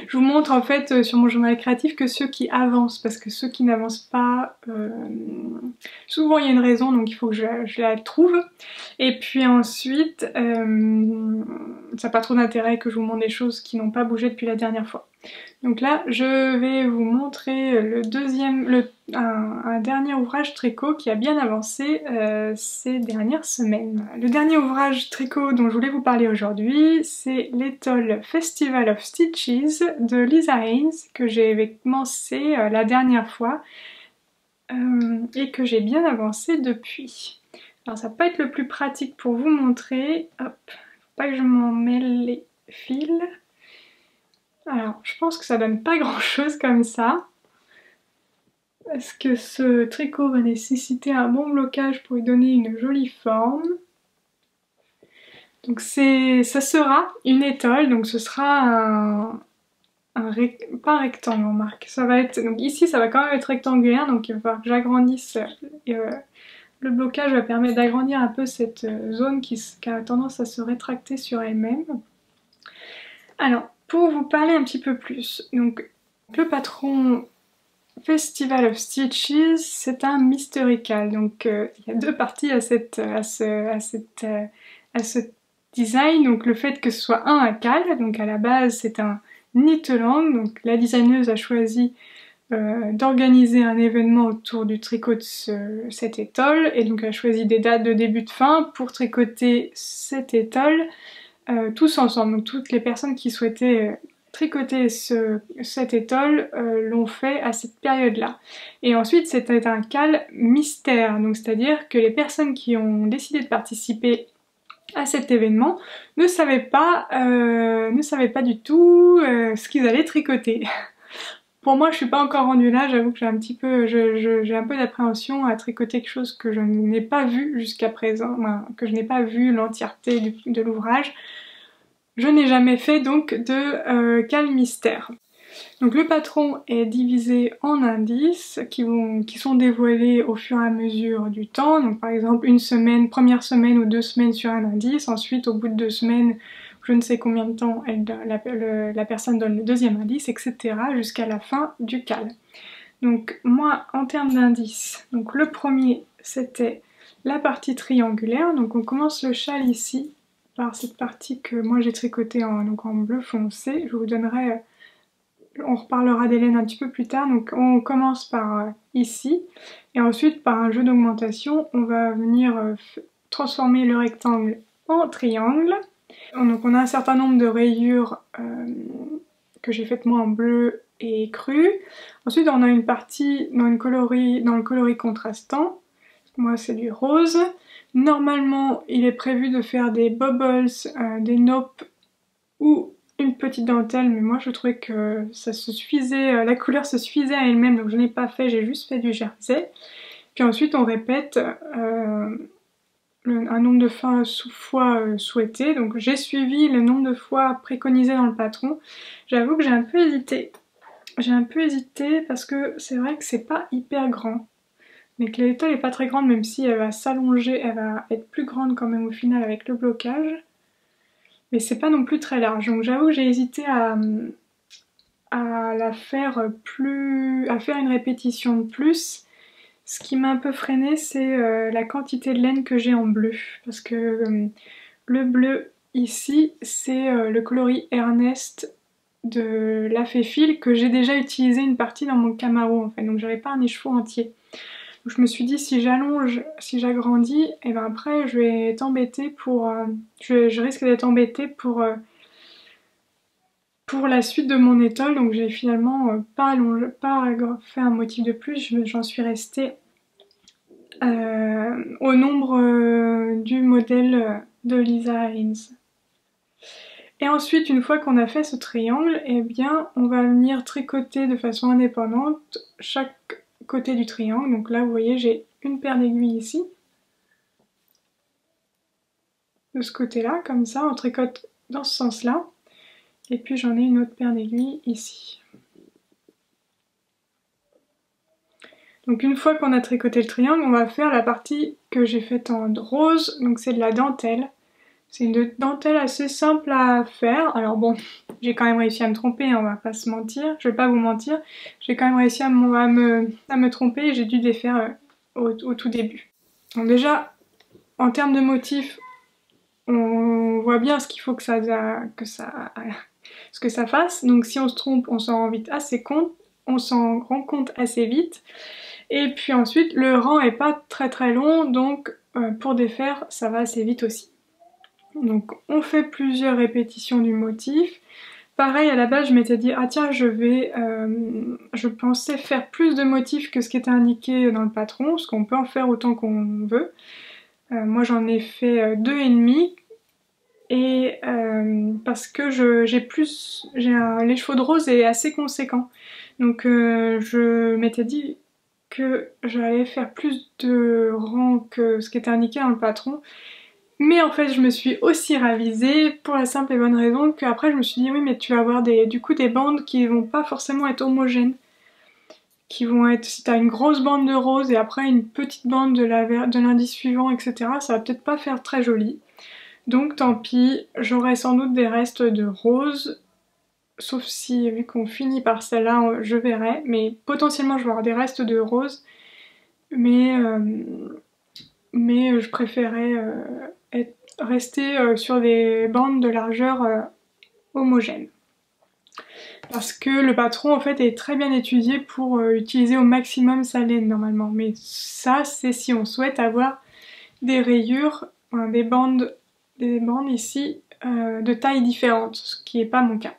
Je vous montre en fait sur mon journal créatif que ceux qui avancent, parce que ceux qui n'avancent pas, souvent il y a une raison, donc il faut que je la trouve. Et puis ensuite, ça n'a pas trop d'intérêt que je vous montre des choses qui n'ont pas bougé depuis la dernière fois. Donc là, je vais vous montrer un dernier ouvrage tricot qui a bien avancé ces dernières semaines. Le dernier ouvrage tricot dont je voulais vous parler aujourd'hui, c'est l'étole Festival of Stitches de Lisa Haynes, que j'ai commencé la dernière fois et que j'ai bien avancé depuis. Alors ça va pas être le plus pratique pour vous montrer. Hop, faut pas que je m'en mêle les fils. Alors je pense que ça donne pas grand chose comme ça. Parce que ce tricot va nécessiter un bon blocage pour lui donner une jolie forme. Donc ça sera une étole, donc ce sera pas un rectangle, on marque. Ça va être, donc ici ça va quand même être rectangulaire, donc il va falloir que j'agrandisse. Le blocage va permettre d'agrandir un peu cette zone qui a tendance à se rétracter sur elle-même. Alors, pour vous parler un petit peu plus, donc le patron Festival of Stitches, c'est un Mysterical. Donc il y a deux parties à ce design. Donc le fait que ce soit un cal, donc à la base c'est un knit-along. Donc la designeuse a choisi d'organiser un événement autour du tricot de cette étole, et donc elle a choisi des dates de début de fin pour tricoter cette étole tous ensemble. Donc toutes les personnes qui souhaitaient tricoter cette étole l'ont fait à cette période-là. Et ensuite c'était un cal mystère, donc c'est-à-dire que les personnes qui ont décidé de participer à cet événement ne savaient pas du tout ce qu'ils allaient tricoter. Pour moi, je suis pas encore rendue là, j'avoue que j'ai un petit peu, j'ai un peu d'appréhension à tricoter quelque chose que je n'ai pas vu jusqu'à présent, enfin, que je n'ai pas vu l'entièreté de l'ouvrage. Je n'ai jamais fait donc de cal mystère. Donc le patron est divisé en indices qui sont dévoilés au fur et à mesure du temps. Donc par exemple une semaine, première semaine ou 2 semaines sur un indice, ensuite au bout de 2 semaines, je ne sais combien de temps la personne donne le deuxième indice, etc. jusqu'à la fin du cal. Donc moi en termes d'indices, donc le premier c'était la partie triangulaire, donc on commence le châle ici par cette partie que moi j'ai tricotée en bleu foncé. Je vous donnerai, on reparlera des laines un petit peu plus tard. Donc on commence par ici et ensuite par un jeu d'augmentation on va venir transformer le rectangle en triangle. Donc on a un certain nombre de rayures que j'ai faites moi en bleu et cru. Ensuite on a une partie dans le coloris contrastant. Moi c'est du rose. Normalement il est prévu de faire des bubbles, des naupes ou une petite dentelle, mais moi je trouvais que ça se suffisait, la couleur se suffisait à elle-même, donc je n'ai pas fait, j'ai juste fait du jersey. Puis ensuite on répète un nombre de fois souhaité, donc j'ai suivi le nombre de fois préconisé dans le patron. J'avoue que j'ai un peu hésité. J'ai un peu hésité parce que c'est vrai que c'est pas hyper grand. Mais que l'étole est pas très grande, même si elle va s'allonger, elle va être plus grande quand même au final avec le blocage. Mais c'est pas non plus très large, donc j'avoue que j'ai hésité à faire une répétition de plus. Ce qui m'a un peu freiné, c'est la quantité de laine que j'ai en bleu, parce que le bleu ici, c'est le coloris Ernest de la Féfil que j'ai déjà utilisé une partie dans mon Camaro en fait, donc j'avais pas un écheveau entier. Donc je me suis dit si j'allonge, si j'agrandis, et ben après je vais être embêtée je risque d'être embêtée pour la suite de mon étole, donc j'ai finalement pas fait un motif de plus, j'en suis restée au nombre du modèle de Lisa Haynes. Et ensuite, une fois qu'on a fait ce triangle, eh bien, on va venir tricoter de façon indépendante chaque côté du triangle. Donc là, vous voyez, j'ai une paire d'aiguilles ici. De ce côté-là, comme ça, on tricote dans ce sens-là. Et puis j'en ai une autre paire d'aiguilles ici. Donc une fois qu'on a tricoté le triangle, on va faire la partie que j'ai faite en rose. Donc c'est de la dentelle. C'est une dentelle assez simple à faire. Alors bon, j'ai quand même réussi à me tromper, hein, on va pas se mentir. Je vais pas vous mentir. J'ai quand même réussi à me tromper et j'ai dû défaire au tout début. Donc déjà, en termes de motifs, on voit bien ce qu'il faut que ça fasse. Donc si on se trompe, on s'en rend compte assez vite. Et puis ensuite, le rang est pas très long, donc pour défaire, ça va assez vite aussi. Donc on fait plusieurs répétitions du motif. Pareil, à la base je m'étais dit ah tiens je pensais faire plus de motifs que ce qui était indiqué dans le patron, parce qu'on peut en faire autant qu'on veut. Moi j'en ai fait 2,5 et parce que l'écheveau de rose est assez conséquent. Donc je m'étais dit que j'allais faire plus de rangs que ce qui était indiqué dans le patron. Mais en fait je me suis aussi ravisée pour la simple et bonne raison qu'après je me suis dit oui mais tu vas avoir du coup des bandes qui vont pas forcément être homogènes. Qui vont être, si t'as une grosse bande de rose et après une petite bande de l'indice suivant, etc., ça va peut-être pas faire très joli. Donc tant pis, j'aurai sans doute des restes de rose, sauf si, vu qu'on finit par celle-là, je verrai, mais potentiellement je vais avoir des restes de rose, mais je préférais rester sur des bandes de largeur homogènes. Parce que le patron en fait est très bien étudié pour utiliser au maximum sa laine normalement. Mais ça c'est si on souhaite avoir des rayures, des bandes ici de tailles différentes, ce qui n'est pas mon cas.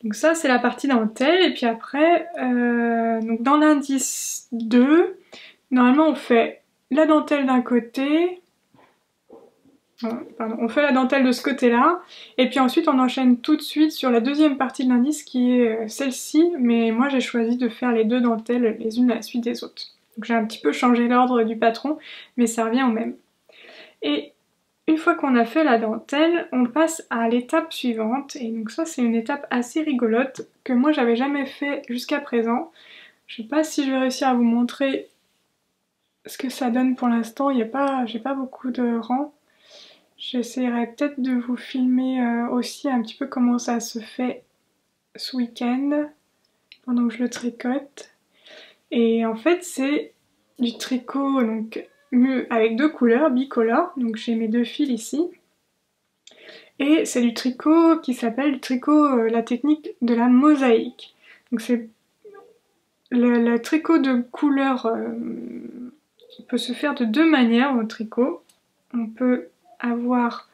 Donc ça c'est la partie dentelle et puis après donc dans l'indice 2, normalement on fait la dentelle d'un côté. Pardon, on fait la dentelle de ce côté-là, et puis ensuite on enchaîne tout de suite sur la deuxième partie de l'indice qui est celle-ci, mais moi j'ai choisi de faire les deux dentelles les unes à la suite des autres. Donc j'ai un petit peu changé l'ordre du patron, mais ça revient au même. Et une fois qu'on a fait la dentelle, on passe à l'étape suivante, et donc ça c'est une étape assez rigolote que moi j'avais jamais fait jusqu'à présent. Je sais pas si je vais réussir à vous montrer ce que ça donne pour l'instant, j'ai pas beaucoup de rangs. J'essaierai peut-être de vous filmer aussi un petit peu comment ça se fait ce week-end pendant que je le tricote. Et en fait c'est du tricot donc avec deux couleurs, bicolore, donc j'ai mes deux fils ici. Et c'est du tricot qui s'appelle du tricot, la technique de la mosaïque. Donc c'est le tricot de couleur peut se faire de deux manières au tricot. On peut avoir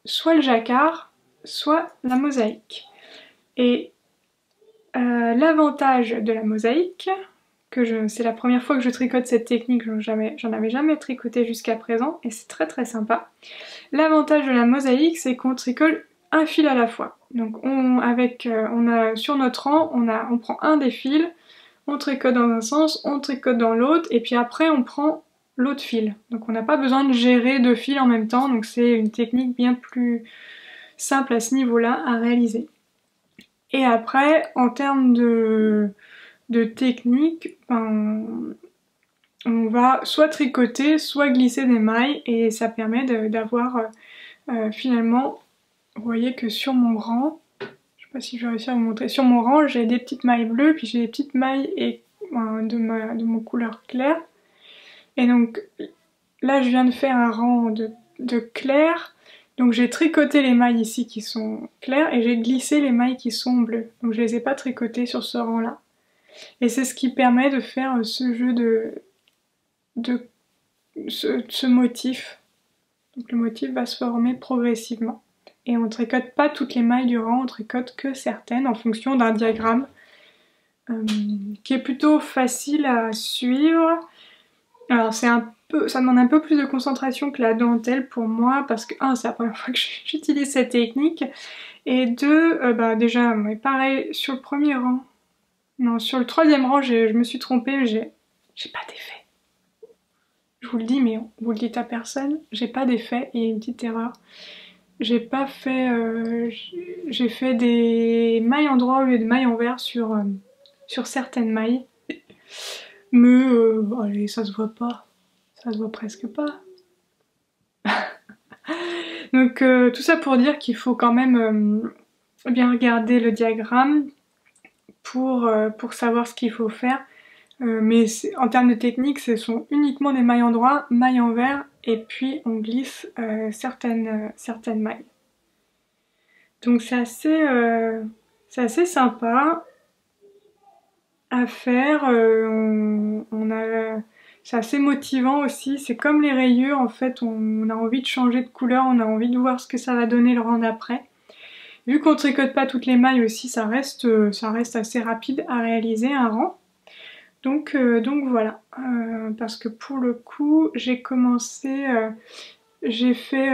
soit le jacquard, soit la mosaïque. Et l'avantage de la mosaïque, c'est la première fois que je tricote cette technique, j'en avais jamais tricoté jusqu'à présent, et c'est très très sympa. L'avantage de la mosaïque, c'est qu'on tricote un fil à la fois. Donc sur notre rang, on prend un des fils, on tricote dans un sens, on tricote dans l'autre, et puis après on prend l'autre fil. Donc on n'a pas besoin de gérer deux fils en même temps, donc c'est une technique bien plus simple à ce niveau-là à réaliser. Et après, en termes de technique, on va soit tricoter, soit glisser des mailles, et ça permet d'avoir finalement, vous voyez que sur mon rang, je sais pas si je vais réussir à vous montrer, sur mon rang j'ai des petites mailles bleues, puis j'ai des petites mailles de mon couleur claire. Et donc là je viens de faire un rang de clair, donc j'ai tricoté les mailles ici qui sont claires et j'ai glissé les mailles qui sont bleues. Donc je les ai pas tricotées sur ce rang là. Et c'est ce qui permet de faire ce jeu ce motif. Donc le motif va se former progressivement. Et on tricote pas toutes les mailles du rang, on tricote que certaines en fonction d'un diagramme qui est plutôt facile à suivre. Alors ça demande un peu plus de concentration que la dentelle pour moi parce que c'est la première fois que j'utilise cette technique, et deux, déjà mais pareil sur le premier rang, non sur le troisième rang je me suis trompée, j'ai pas d'effet. Je vous le dis mais vous le dites à personne, j'ai pas d'effet, et une petite erreur. J'ai pas fait, j'ai fait des mailles en droit au lieu de mailles en vert sur certaines mailles. Mais allez, ça se voit pas. Ça se voit presque pas. Donc tout ça pour dire qu'il faut quand même bien regarder le diagramme pour savoir ce qu'il faut faire. Mais en termes de technique, ce sont uniquement des mailles en droit, mailles en vert, et puis on glisse certaines mailles. Donc c'est assez sympa à faire. C'est assez motivant aussi, c'est comme les rayures, en fait on a envie de changer de couleur, on a envie de voir ce que ça va donner le rang d'après. Vu qu'on tricote pas toutes les mailles aussi, ça reste assez rapide à réaliser un rang. Donc voilà, parce que pour le coup j'ai commencé, j'ai fait,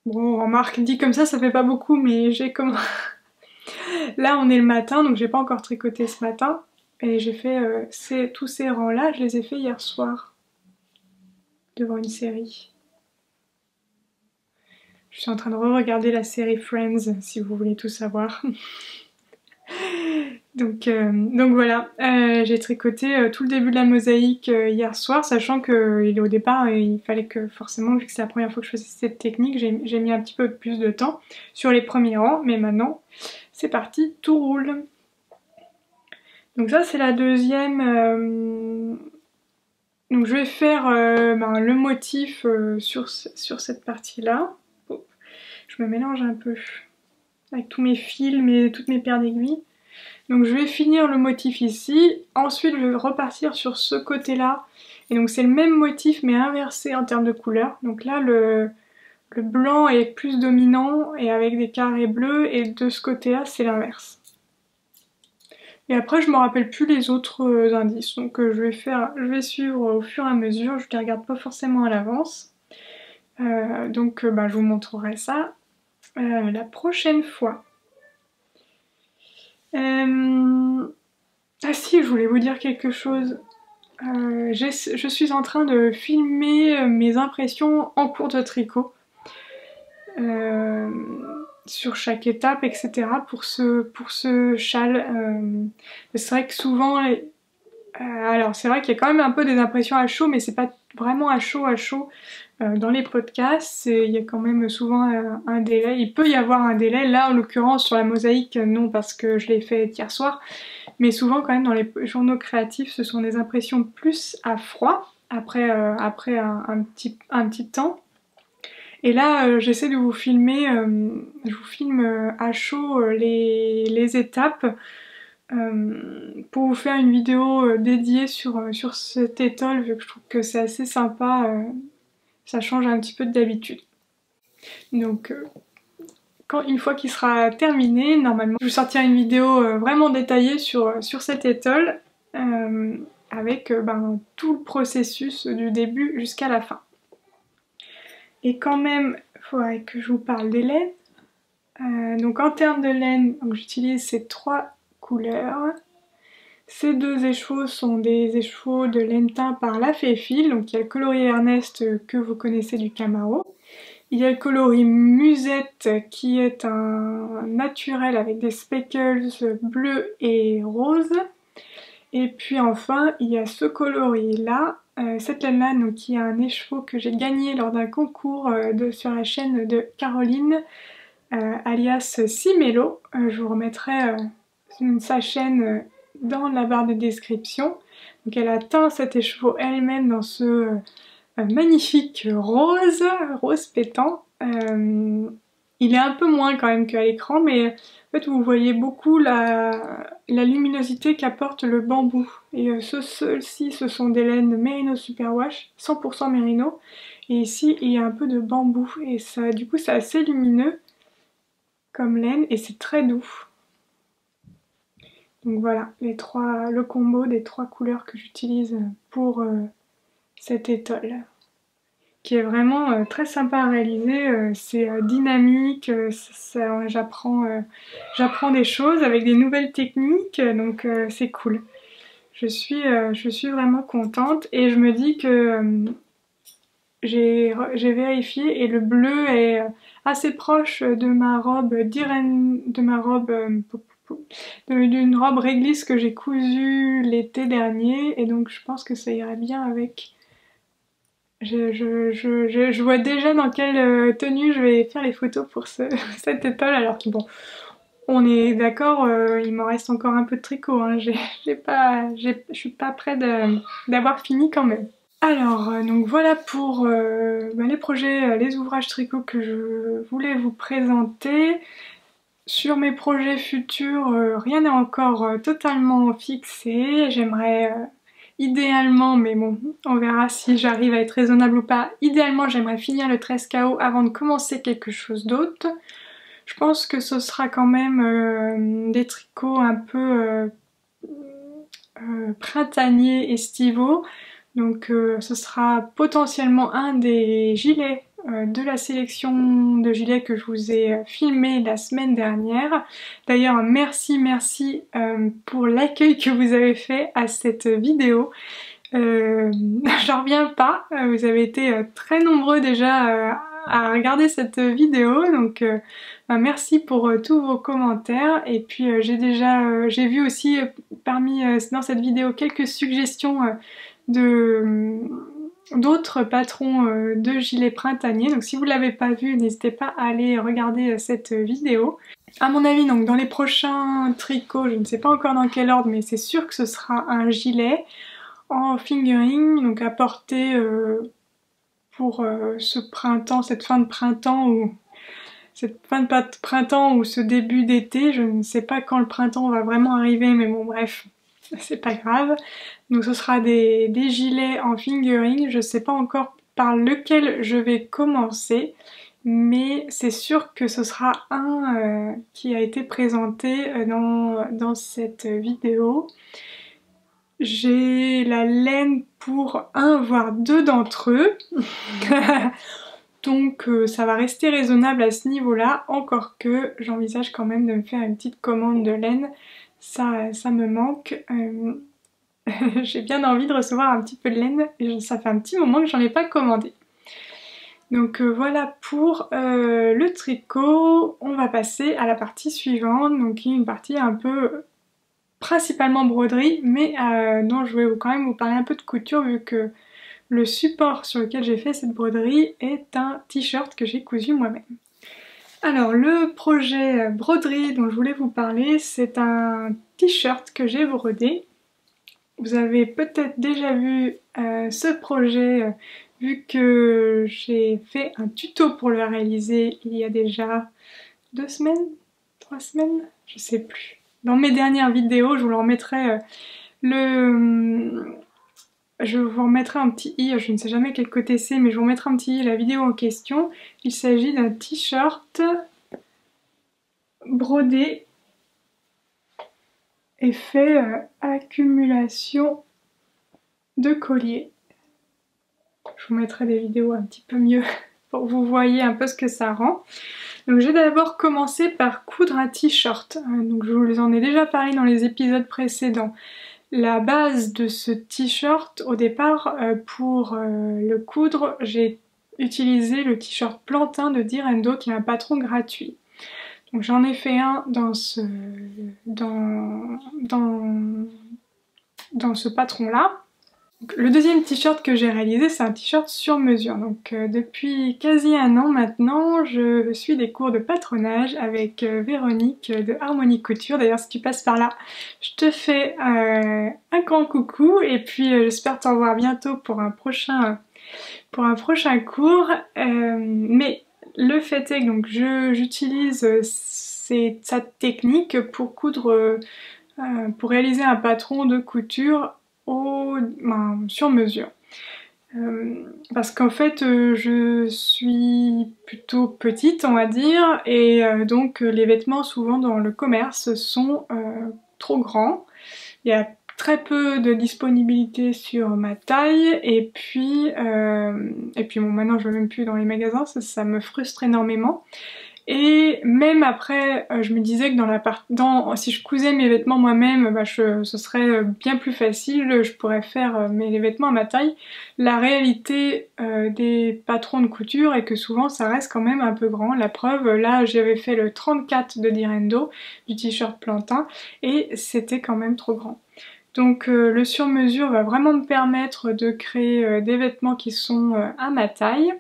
bon remarque dit comme ça fait pas beaucoup, mais j'ai commencé, là on est le matin donc j'ai pas encore tricoté ce matin, et j'ai fait tous ces rangs là, je les ai fait hier soir, devant une série. Je suis en train de re-regarder la série Friends si vous voulez tout savoir. Donc voilà, j'ai tricoté tout le début de la mosaïque hier soir, sachant que au départ il fallait que forcément, vu que c'est la première fois que je faisais cette technique, j'ai mis un petit peu plus de temps sur les premiers rangs, mais maintenant c'est parti, tout roule. Donc ça c'est la deuxième, donc je vais faire le motif sur cette partie là. Oh, je me mélange un peu avec tous mes fils et toutes mes paires d'aiguilles. Donc je vais finir le motif ici, ensuite je vais repartir sur ce côté-là. Et donc c'est le même motif mais inversé en termes de couleur. Donc là le blanc est plus dominant et avec des carrés bleus, et de ce côté-là c'est l'inverse. Et après je me rappelle plus les autres indices, donc je vais suivre au fur et à mesure, je les regarde pas forcément à l'avance. Je vous montrerai ça la prochaine fois. Ah si, je voulais vous dire quelque chose. Je suis en train de filmer mes impressions en cours de tricot. Sur chaque étape, etc. pour ce châle. C'est vrai que souvent... alors c'est vrai qu'il y a quand même un peu des impressions à chaud, mais c'est pas vraiment à chaud dans les podcasts. Il y a quand même souvent un délai. Il peut y avoir un délai. Là en l'occurrence sur la mosaïque, non, parce que je l'ai fait hier soir. Mais souvent quand même dans les journaux créatifs, ce sont des impressions plus à froid, après un petit temps. Et là j'essaie de vous filmer, je vous filme à chaud les étapes pour vous faire une vidéo dédiée sur cette étole, vu que je trouve que c'est assez sympa, ça change un petit peu d'habitude. Donc une fois qu'il sera terminé, normalement je vous sortirai une vidéo vraiment détaillée sur cette étole, avec tout le processus du début jusqu'à la fin. Et quand même, il faudrait que je vous parle des laines. Donc en termes de laine, j'utilise ces 3 couleurs. Ces 2 échevaux sont des échevaux de laine teint par La Fée Fil. Donc il y a le coloris Ernest que vous connaissez du Camaro. Il y a le coloris Musette qui est un naturel avec des speckles bleus et roses. Et puis enfin il y a ce coloris là, cette laine là, donc qui est un écheveau que j'ai gagné lors d'un concours sur la chaîne de Caroline, alias Simelo. Je vous remettrai sa chaîne dans la barre de description. Donc elle a teint cet écheveau elle-même dans ce magnifique rose pétant. Il est un peu moins quand même qu'à l'écran, mais en fait vous voyez beaucoup la luminosité qu'apporte le bambou. Et ceux-ci, ce sont des laines Merino Superwash, 100% Merino. Et ici il y a un peu de bambou, et ça, du coup c'est assez lumineux comme laine et c'est très doux. Donc voilà, le combo des 3 couleurs que j'utilise pour cette étole, qui est vraiment très sympa à réaliser. C'est dynamique, j'apprends des choses avec des nouvelles techniques, donc c'est cool. Je suis vraiment contente, et je me dis que j'ai vérifié et le bleu est assez proche de ma robe d'une robe réglisse que j'ai cousue l'été dernier, et donc je pense que ça irait bien avec. Je vois déjà dans quelle tenue je vais faire les photos pour cette étole, alors que bon, on est d'accord, il m'en reste encore un peu de tricot, hein. Je suis pas près d'avoir fini quand même. Alors, donc voilà pour les projets, les ouvrages tricot que je voulais vous présenter. Sur mes projets futurs, rien n'est encore totalement fixé. J'aimerais idéalement, mais bon, on verra si j'arrive à être raisonnable ou pas. Idéalement, j'aimerais finir le 13 KO avant de commencer quelque chose d'autre. Je pense que ce sera quand même des tricots un peu printaniers estivaux. Donc ce sera potentiellement un des gilets de la sélection de gilets que je vous ai filmé la semaine dernière. D'ailleurs merci pour l'accueil que vous avez fait à cette vidéo. J'en reviens pas, vous avez été très nombreux déjà à regarder cette vidéo, donc merci pour tous vos commentaires. Et puis j'ai vu aussi parmi dans cette vidéo quelques suggestions d'autres patrons de gilets printaniers. Donc si vous l'avez pas vu, n'hésitez pas à aller regarder cette vidéo. À mon avis, donc dans les prochains tricots, je ne sais pas encore dans quel ordre, mais c'est sûr que ce sera un gilet en fingering, donc à porter pour ce printemps, cette fin de printemps ou ce début d'été. Je ne sais pas quand le printemps va vraiment arriver, mais bon bref, c'est pas grave. Donc ce sera des gilets en fingering, je sais pas encore par lequel je vais commencer, mais c'est sûr que ce sera un qui a été présenté dans cette vidéo. J'ai la laine pour un voire deux d'entre eux. Donc ça va rester raisonnable à ce niveau-là, encore que j'envisage quand même de me faire une petite commande de laine. Ça me manque. J'ai bien envie de recevoir un petit peu de laine, et ça fait un petit moment que j'en ai pas commandé. Donc voilà pour le tricot. On va passer à la partie suivante, donc qui est une partie un peu principalement broderie, mais dont je vais quand même vous parler un peu de couture, vu que le support sur lequel j'ai fait cette broderie est un t-shirt que j'ai cousu moi-même. Alors le projet broderie dont je voulais vous parler, c'est un t-shirt que j'ai brodé. Vous avez peut-être déjà vu ce projet, vu que j'ai fait un tuto pour le réaliser il y a déjà 2 semaines, 3 semaines, je sais plus. Dans mes dernières vidéos, je vous le remettrai je vous remettrai un petit i, je ne sais jamais quel côté c'est, mais je vous remettrai un petit i la vidéo en question. Il s'agit d'un t-shirt brodé et fait accumulation de colliers. Je vous mettrai des vidéos un petit peu mieux pour que vous voyez un peu ce que ça rend. Donc j'ai d'abord commencé par coudre un t-shirt. Donc je vous en ai déjà parlé dans les épisodes précédents. La base de ce t-shirt, au départ, pour le coudre, j'ai utilisé le t-shirt plantain de Direndo, qui est un patron gratuit. Donc j'en ai fait un dans ce patron-là. Le deuxième t-shirt que j'ai réalisé, c'est un t-shirt sur mesure. Donc depuis quasi un an maintenant, je suis des cours de patronage avec Véronique de Harmonie Couture. D'ailleurs, si tu passes par là, je te fais un grand coucou, et puis j'espère te revoir bientôt pour un prochain cours. Mais le fait est que donc j'utilise cette technique pour coudre, pour réaliser un patron de couture sur mesure. Parce qu'en fait je suis plutôt petite, on va dire, et donc les vêtements souvent dans le commerce sont trop grands. Il y a très peu de disponibilité sur ma taille, et puis bon, maintenant je ne vais même plus dans les magasins, ça me frustre énormément. Et même après, je me disais que si je cousais mes vêtements moi-même, ce serait bien plus facile, je pourrais faire les vêtements à ma taille. La réalité des patrons de couture est que souvent ça reste quand même un peu grand. La preuve, là j'avais fait le 34 de Direndo, du t-shirt plantain, et c'était quand même trop grand. Donc le sur-mesure va vraiment me permettre de créer des vêtements qui sont à ma taille.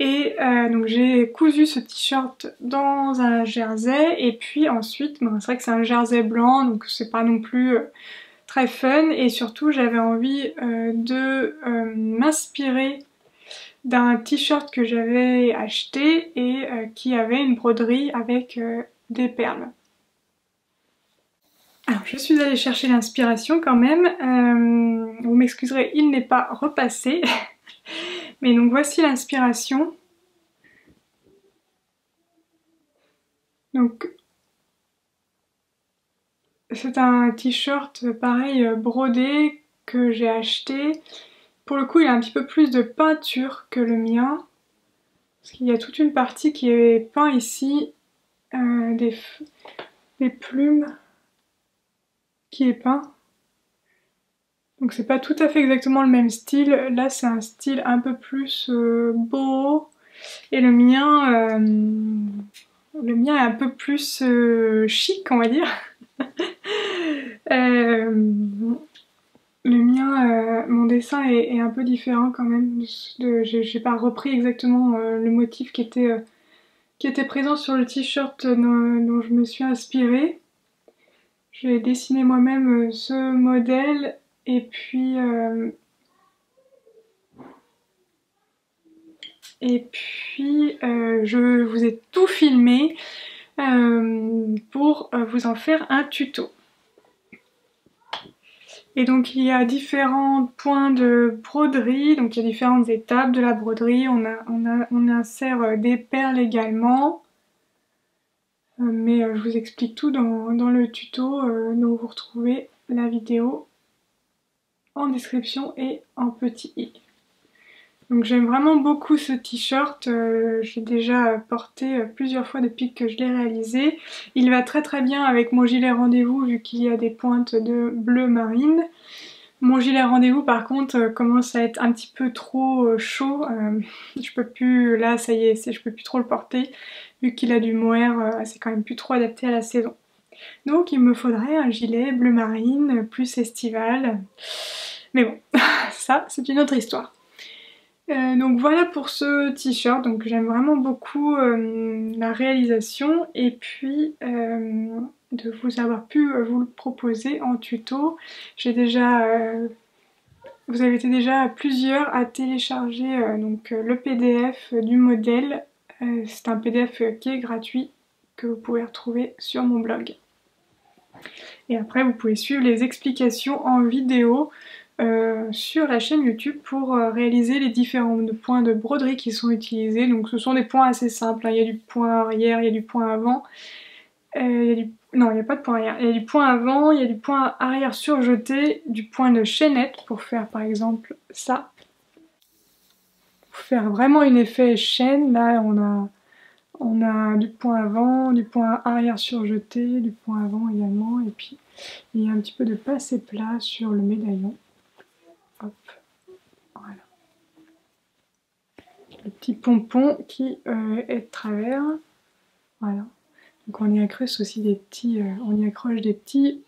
Et donc j'ai cousu ce t-shirt dans un jersey, et puis ensuite, c'est vrai que c'est un jersey blanc, donc c'est pas non plus très fun, et surtout j'avais envie de m'inspirer d'un t-shirt que j'avais acheté et qui avait une broderie avec des perles. Alors je suis allée chercher l'inspiration quand même, vous m'excuserez, il n'est pas repassé. Mais donc voici l'inspiration. Donc C'est un t-shirt pareil brodé que j'ai acheté. Pour le coup, il a un petit peu plus de peinture que le mien. Parce qu'il y a toute une partie qui est peint ici, des plumes qui est peint. Donc c'est pas tout à fait exactement le même style. Là c'est un style un peu plus beau. Et le mien est un peu plus chic, on va dire. Le mien, mon dessin est un peu différent quand même. J'ai pas repris exactement le motif qui était présent sur le t-shirt dont je me suis inspirée. J'ai dessiné moi-même ce modèle et puis je vous ai tout filmé pour vous en faire un tuto. Et donc il y a différents points de broderie, donc il y a différentes étapes de la broderie. On insère des perles également. Mais je vous explique tout dans le tuto dont vous retrouvez la vidéo en description et en petit i. Donc j'aime vraiment beaucoup ce t-shirt, j'ai déjà porté plusieurs fois depuis que je l'ai réalisé. Il va très très bien avec mon gilet rendez-vous vu qu'il y a des pointes de bleu marine. Mon gilet rendez-vous par contre commence à être un petit peu trop chaud, je peux plus, là ça y est, je peux plus trop le porter vu qu'il a du mohair, c'est quand même plus trop adapté à la saison. Donc il me faudrait un gilet bleu marine plus estival, mais bon, ça c'est une autre histoire. Donc voilà pour ce t-shirt, donc j'aime vraiment beaucoup la réalisation et puis de vous avoir pu vous le proposer en tuto. Vous avez été déjà plusieurs à télécharger donc, le PDF du modèle. C'est un PDF qui est gratuit que vous pouvez retrouver sur mon blog. Et après vous pouvez suivre les explications en vidéo sur la chaîne YouTube pour réaliser les différents points de broderie qui sont utilisés. Donc ce sont des points assez simples, hein. Il y a du point arrière, il y a du point avant, non il n'y a pas de point arrière, il y a du point avant, il y a du point arrière surjeté, du point de chaînette pour faire par exemple ça. Pour faire vraiment un effet chaîne, là on a du point avant, du point arrière surjeté, du point avant également, et puis il y a un petit peu de passé plat sur le médaillon. Hop, voilà. Le petit pompon qui est de travers. Voilà. Donc on y accroche aussi des petits,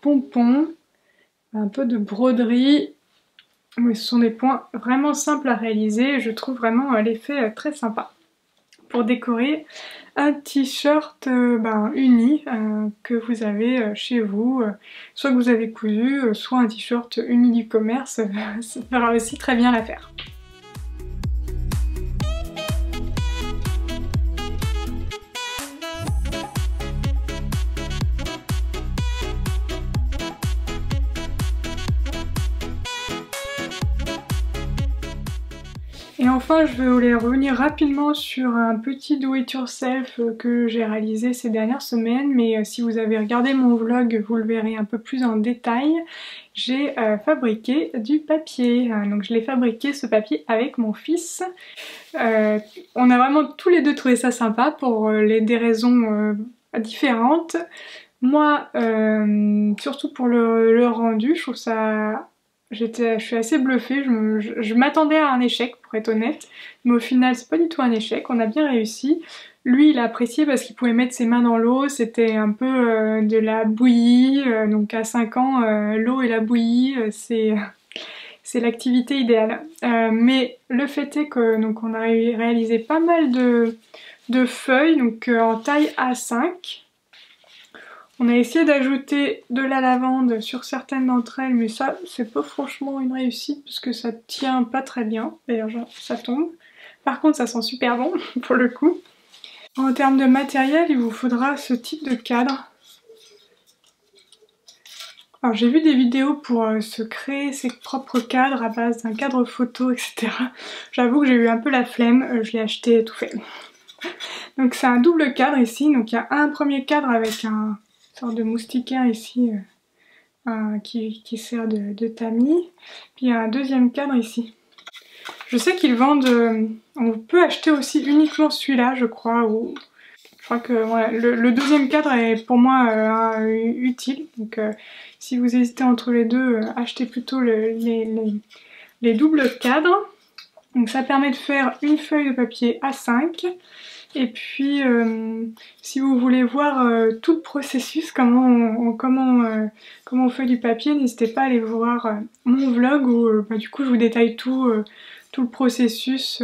pompons, un peu de broderie. Mais ce sont des points vraiment simples à réaliser. Je trouve vraiment l'effet très sympa pour décorer un t-shirt uni que vous avez chez vous, soit que vous avez cousu, soit un t-shirt uni du commerce, ça fera aussi très bien l'affaire. Et enfin, je voulais revenir rapidement sur un petit do-it-yourself que j'ai réalisé ces dernières semaines, mais si vous avez regardé mon vlog, vous le verrez un peu plus en détail. J'ai fabriqué du papier, donc je l'ai fabriqué ce papier avec mon fils. On a vraiment tous les deux trouvé ça sympa pour des raisons différentes. Moi, surtout pour le rendu, je trouve ça... Je suis assez bluffée, je m'attendais à un échec pour être honnête, mais au final c'est pas du tout un échec, on a bien réussi. Lui il a apprécié parce qu'il pouvait mettre ses mains dans l'eau, c'était un peu de la bouillie, donc à 5 ans l'eau et la bouillie c'est l'activité idéale. Mais le fait est que donc on a réalisé pas mal de feuilles donc en taille A5. On a essayé d'ajouter de la lavande sur certaines d'entre elles, mais ça, c'est pas franchement une réussite parce que ça tient pas très bien. D'ailleurs, ça tombe. Par contre, ça sent super bon pour le coup. En termes de matériel, il vous faudra ce type de cadre. Alors, j'ai vu des vidéos pour se créer ses propres cadres à base d'un cadre photo, etc. J'avoue que j'ai eu un peu la flemme, je l'ai acheté tout fait. Donc, c'est un double cadre ici. Donc, il y a un premier cadre avec un sorte de moustiquaire ici qui sert de tamis. Puis il y a un deuxième cadre ici. Je sais qu'ils vendent, on peut acheter aussi uniquement celui-là je crois, ou je crois que voilà, le deuxième cadre est pour moi utile, donc si vous hésitez entre les deux, achetez plutôt les doubles cadres. Donc ça permet de faire une feuille de papier A5. Et puis si vous voulez voir tout le processus, comment on fait du papier, n'hésitez pas à aller voir mon vlog où du coup je vous détaille tout le processus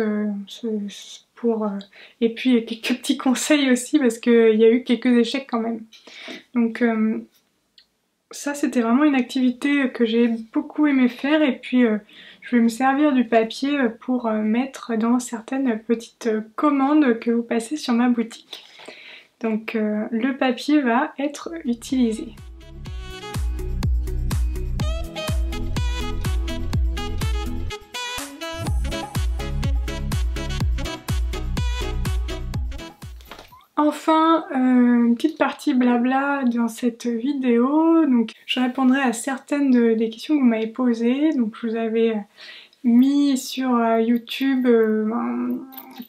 et puis quelques petits conseils aussi parce qu'il y a eu quelques échecs quand même. Donc ça c'était vraiment une activité que j'ai beaucoup aimé faire, et puis je vais me servir du papier pour mettre dans certaines petites commandes que vous passez sur ma boutique. Donc le papier va être utilisé. Enfin, une petite partie blabla dans cette vidéo. Donc je répondrai à certaines des questions que vous m'avez posées. Donc je vous avais mis sur YouTube,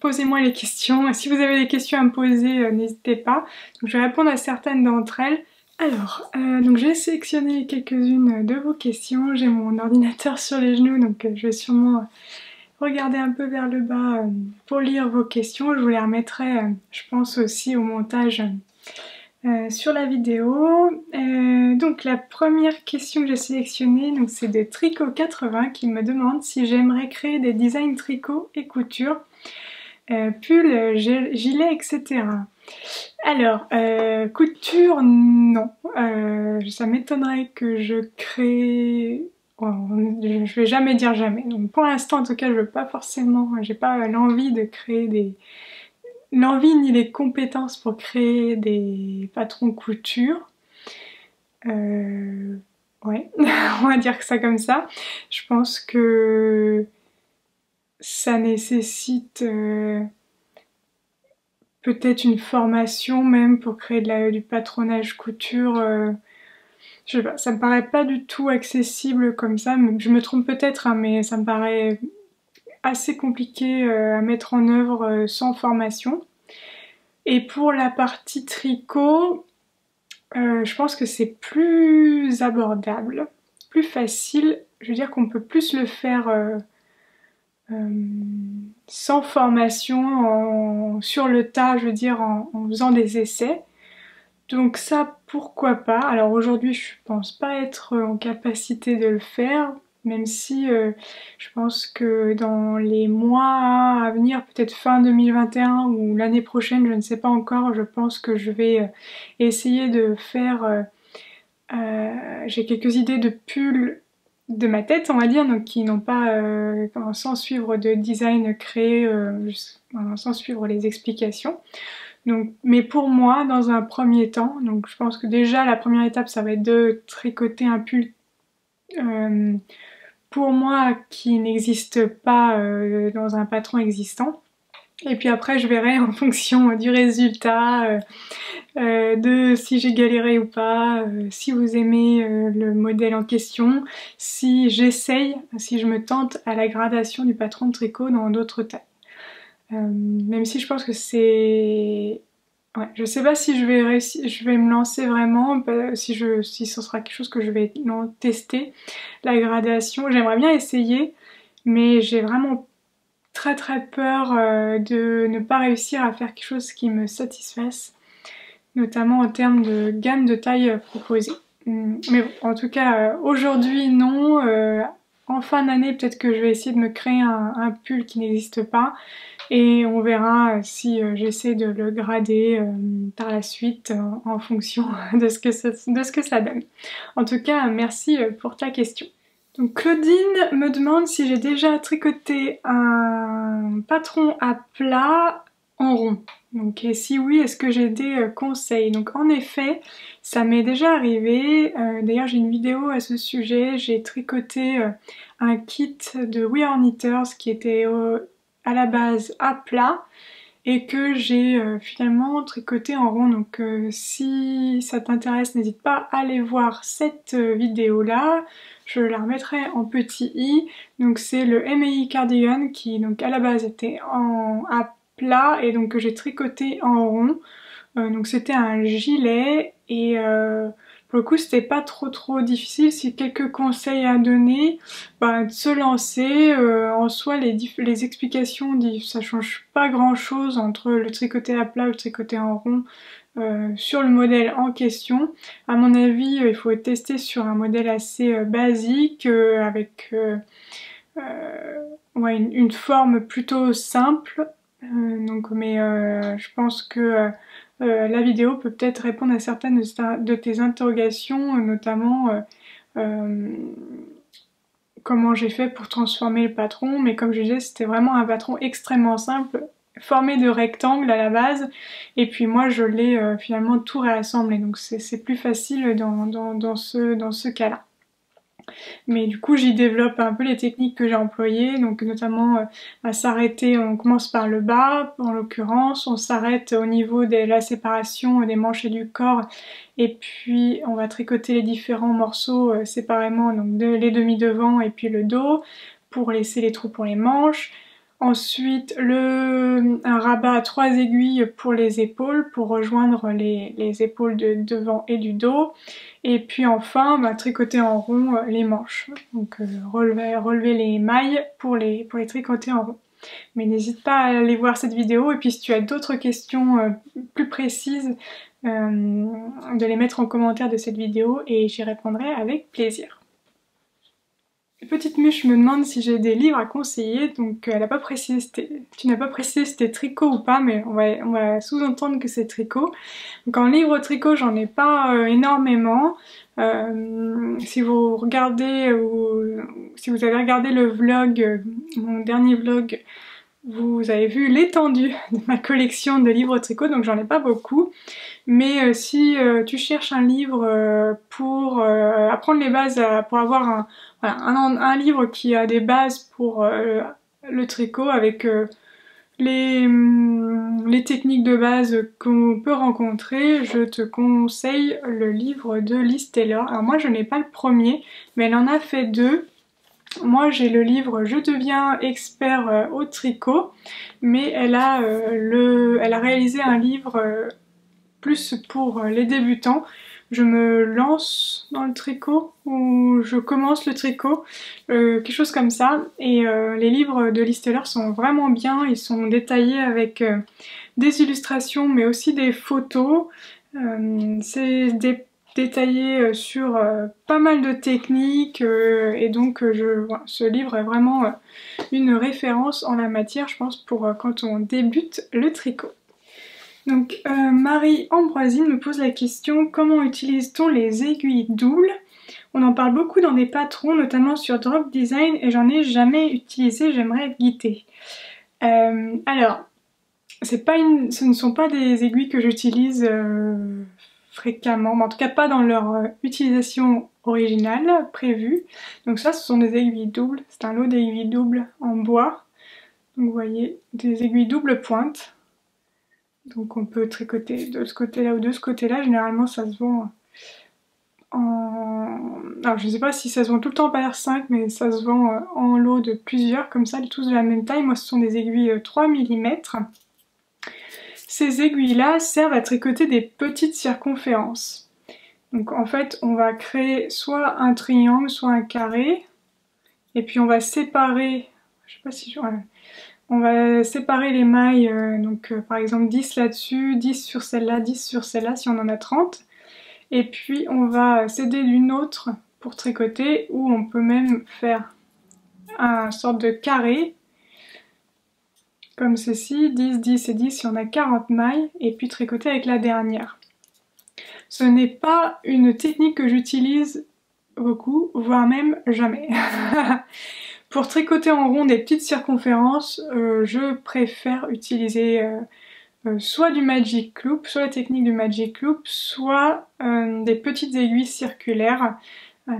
posez-moi les questions. Si vous avez des questions à me poser, n'hésitez pas. Donc je vais répondre à certaines d'entre elles. Alors, donc j'ai sélectionné quelques-unes de vos questions. J'ai mon ordinateur sur les genoux, donc je vais sûrement regarder un peu vers le bas pour lire vos questions. Je vous les remettrai, je pense aussi au montage sur la vidéo. Donc la première question que j'ai sélectionnée, c'est de Tricot80 qui me demande si j'aimerais créer des designs tricot et couture, pull, gilet, etc. Alors, couture, non. Ça m'étonnerait que je crée... Bon, je vais jamais dire jamais. Donc pour l'instant, en tout cas, je veux pas forcément... J'ai pas l'envie de créer l'envie ni les compétences pour créer des patrons couture. Ouais, on va dire que ça comme ça. Je pense que ça nécessite peut-être une formation même pour créer du patronage couture. Je sais pas, ça me paraît pas du tout accessible comme ça. Je me trompe peut-être, hein, mais ça me paraît assez compliqué à mettre en œuvre sans formation. Et pour la partie tricot, je pense que c'est plus abordable, plus facile. Je veux dire qu'on peut plus le faire sans formation, sur le tas, je veux dire, en faisant des essais. Donc ça, pourquoi pas. Alors aujourd'hui, je pense pas être en capacité de le faire, même si je pense que dans les mois à venir, peut-être fin 2021 ou l'année prochaine, je ne sais pas encore, je pense que je vais essayer de faire... j'ai quelques idées de pulls de ma tête, on va dire, donc qui n'ont pas, sans suivre de design créé, sans suivre les explications. Donc, mais pour moi, dans un premier temps, donc je pense que déjà la première étape, ça va être de tricoter un pull pour moi qui n'existe pas dans un patron existant. Et puis après, je verrai en fonction du résultat, de si j'ai galéré ou pas, si vous aimez le modèle en question, si j'essaye, si je me tente à la gradation du patron de tricot dans d'autres tailles. Même si je pense que c'est... Ouais, je sais pas si je vais réussir, je vais me lancer vraiment, si ce sera quelque chose que je vais tester, la gradation. J'aimerais bien essayer, mais j'ai vraiment très peur de ne pas réussir à faire quelque chose qui me satisfasse, notamment en termes de gamme de taille proposée. Mais bon, en tout cas, aujourd'hui non. En fin d'année, peut-être que je vais essayer de me créer un pull qui n'existe pas. Et on verra si j'essaie de le grader par la suite en fonction de ce que ça donne. En tout cas, merci pour ta question. Donc Claudine me demande si j'ai déjà tricoté un patron à plat en rond. Donc et si oui, est-ce que j'ai des conseils? Donc en effet, ça m'est déjà arrivé. D'ailleurs j'ai une vidéo à ce sujet. J'ai tricoté un kit de We Are Knitters qui était à la base à plat, et que j'ai finalement tricoté en rond. Donc si ça t'intéresse, n'hésite pas à aller voir cette vidéo là. Je la remettrai en petit i. Donc c'est le MI Cardigan qui donc à la base était à plat et donc que j'ai tricoté en rond. Donc c'était un gilet et pour le coup c'était pas trop difficile. Si quelques conseils à donner, bah, de se lancer. En soi les explications ça change pas grand chose entre le tricoté à plat ou le tricoté en rond. Sur le modèle en question. À mon avis, il faut tester sur un modèle assez basique, avec ouais, une forme plutôt simple. Mais je pense que la vidéo peut peut-être répondre à certaines de tes interrogations, notamment comment j'ai fait pour transformer le patron. Mais comme je disais, c'était vraiment un patron extrêmement simple, formé de rectangles à la base, et puis moi je l'ai finalement tout réassemblé, donc c'est plus facile dans ce cas-là. Mais du coup j'y développe un peu les techniques que j'ai employées, donc notamment à s'arrêter, on commence par le bas en l'occurrence, on s'arrête au niveau de la séparation des manches et du corps, et puis on va tricoter les différents morceaux séparément, donc les demi-devants et puis le dos, pour laisser les trous pour les manches. Ensuite, un rabat à 3 aiguilles pour les épaules, pour rejoindre les épaules de devant et du dos. Et puis enfin, tricoter en rond les manches. Donc relever les mailles pour les tricoter en rond. Mais n'hésite pas à aller voir cette vidéo. Et puis si tu as d'autres questions plus précises, de les mettre en commentaire de cette vidéo et j'y répondrai avec plaisir. Petite Muche me demande si j'ai des livres à conseiller, donc elle n'a pas précisé, tu n'as pas précisé si c'était tricot ou pas, mais on va sous-entendre que c'est tricot. Donc en livre tricot, j'en ai pas énormément. Si vous regardez ou si vous avez regardé le vlog, mon dernier vlog, vous avez vu l'étendue de ma collection de livres tricot, donc j'en ai pas beaucoup. Mais si tu cherches un livre pour apprendre les bases, pour avoir un livre qui a des bases pour le tricot avec les techniques de base qu'on peut rencontrer, je te conseille le livre de Liz Taylor. Alors moi je n'ai pas le premier, mais elle en a fait deux. Moi j'ai le livre Je deviens expert au tricot, mais elle a réalisé un livre plus pour les débutants. Je me lance dans le tricot ou je commence le tricot, quelque chose comme ça. Et les livres de Liz Taylor sont vraiment bien, ils sont détaillés avec des illustrations mais aussi des photos. C'est détaillé sur pas mal de techniques et donc voilà, ce livre est vraiment une référence en la matière, je pense, pour quand on débute le tricot. Donc Marie Ambroisine me pose la question: comment utilise-t-on les aiguilles doubles? On en parle beaucoup dans des patrons, notamment sur Drop Design, et j'en ai jamais utilisé, j'aimerais être guidée. Alors, ce ne sont pas des aiguilles que j'utilise fréquemment, mais en tout cas pas dans leur utilisation originale prévue. Donc ça, ce sont des aiguilles doubles, c'est un lot d'aiguilles doubles en bois. Donc vous voyez, des aiguilles double pointe. Donc on peut tricoter de ce côté-là ou de ce côté-là. Généralement ça se vend en... Alors je sais pas si ça se vend tout le temps par R5, mais ça se vend en lot de plusieurs, comme ça, tous de la même taille. Moi ce sont des aiguilles 3 mm. Ces aiguilles-là servent à tricoter des petites circonférences. Donc en fait on va créer soit un triangle, soit un carré. Et puis on va séparer... Je sais pas si je... On va séparer les mailles, par exemple 10 là-dessus, 10 sur celle-là, 10 sur celle-là si on en a 30. Et puis on va s'aider d'une autre pour tricoter, ou on peut même faire un sorte de carré, comme ceci, 10, 10 et 10 si on a 40 mailles, et puis tricoter avec la dernière. Ce n'est pas une technique que j'utilise beaucoup, voire même jamais. Pour tricoter en rond des petites circonférences, je préfère utiliser soit du Magic Loop, soit la technique du Magic Loop, soit des petites aiguilles circulaires,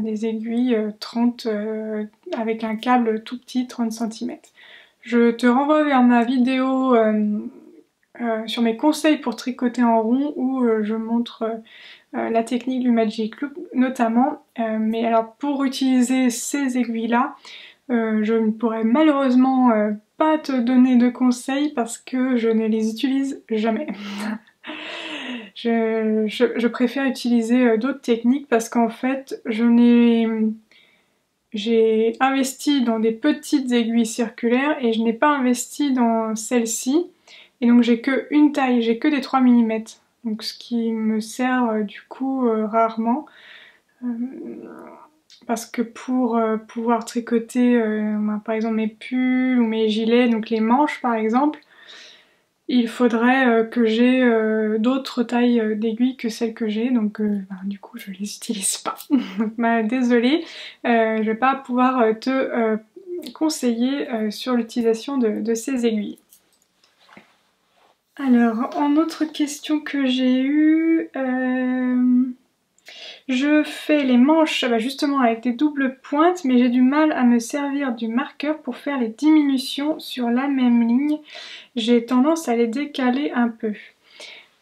des aiguilles 30 avec un câble tout petit, 30 cm. Je te renvoie vers ma vidéo sur mes conseils pour tricoter en rond où je montre la technique du Magic Loop notamment. Mais alors pour utiliser ces aiguilles-là, je ne pourrais malheureusement pas te donner de conseils parce que je ne les utilise jamais. Je préfère utiliser d'autres techniques parce qu'en fait j'ai investi dans des petites aiguilles circulaires et je n'ai pas investi dans celle-ci. Et donc j'ai que une taille, j'ai que des 3 mm. Donc ce qui me sert du coup rarement. Parce que pour pouvoir tricoter par exemple mes pulls ou mes gilets, donc les manches par exemple, il faudrait que j'ai d'autres tailles d'aiguilles que celles que j'ai, donc du coup je les utilise pas. Donc désolée, je vais pas pouvoir te conseiller sur l'utilisation de ces aiguilles. Alors, en autre question que j'ai eue, je fais les manches justement avec des doubles pointes, mais j'ai du mal à me servir du marqueur pour faire les diminutions sur la même ligne. J'ai tendance à les décaler un peu.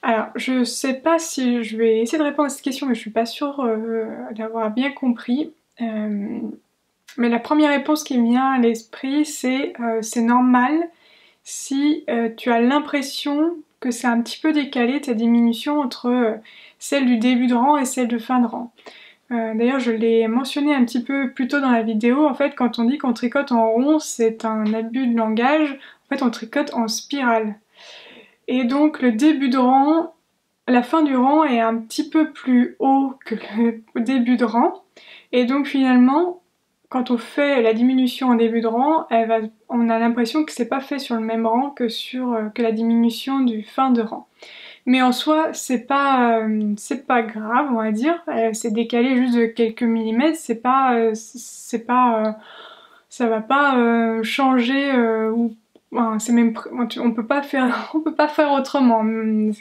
Alors, je sais pas si je vais essayer de répondre à cette question, mais je suis pas sûre d'avoir bien compris. Mais la première réponse qui me vient à l'esprit, c'est normal si tu as l'impression que c'est un petit peu décalé ta diminution entre celle du début de rang et celle de fin de rang. D'ailleurs je l'ai mentionné un petit peu plus tôt dans la vidéo, en fait quand on dit qu'on tricote en rond c'est un abus de langage, en fait on tricote en spirale. Et donc le début de rang, la fin du rang est un petit peu plus haut que le début de rang, et donc finalement quand on fait la diminution en début de rang, on a l'impression que c'est pas fait sur le même rang que la diminution du fin de rang. Mais en soi, c'est pas grave, on va dire. C'est décalé juste de quelques millimètres. Ça va pas changer c'est même, on peut pas faire autrement.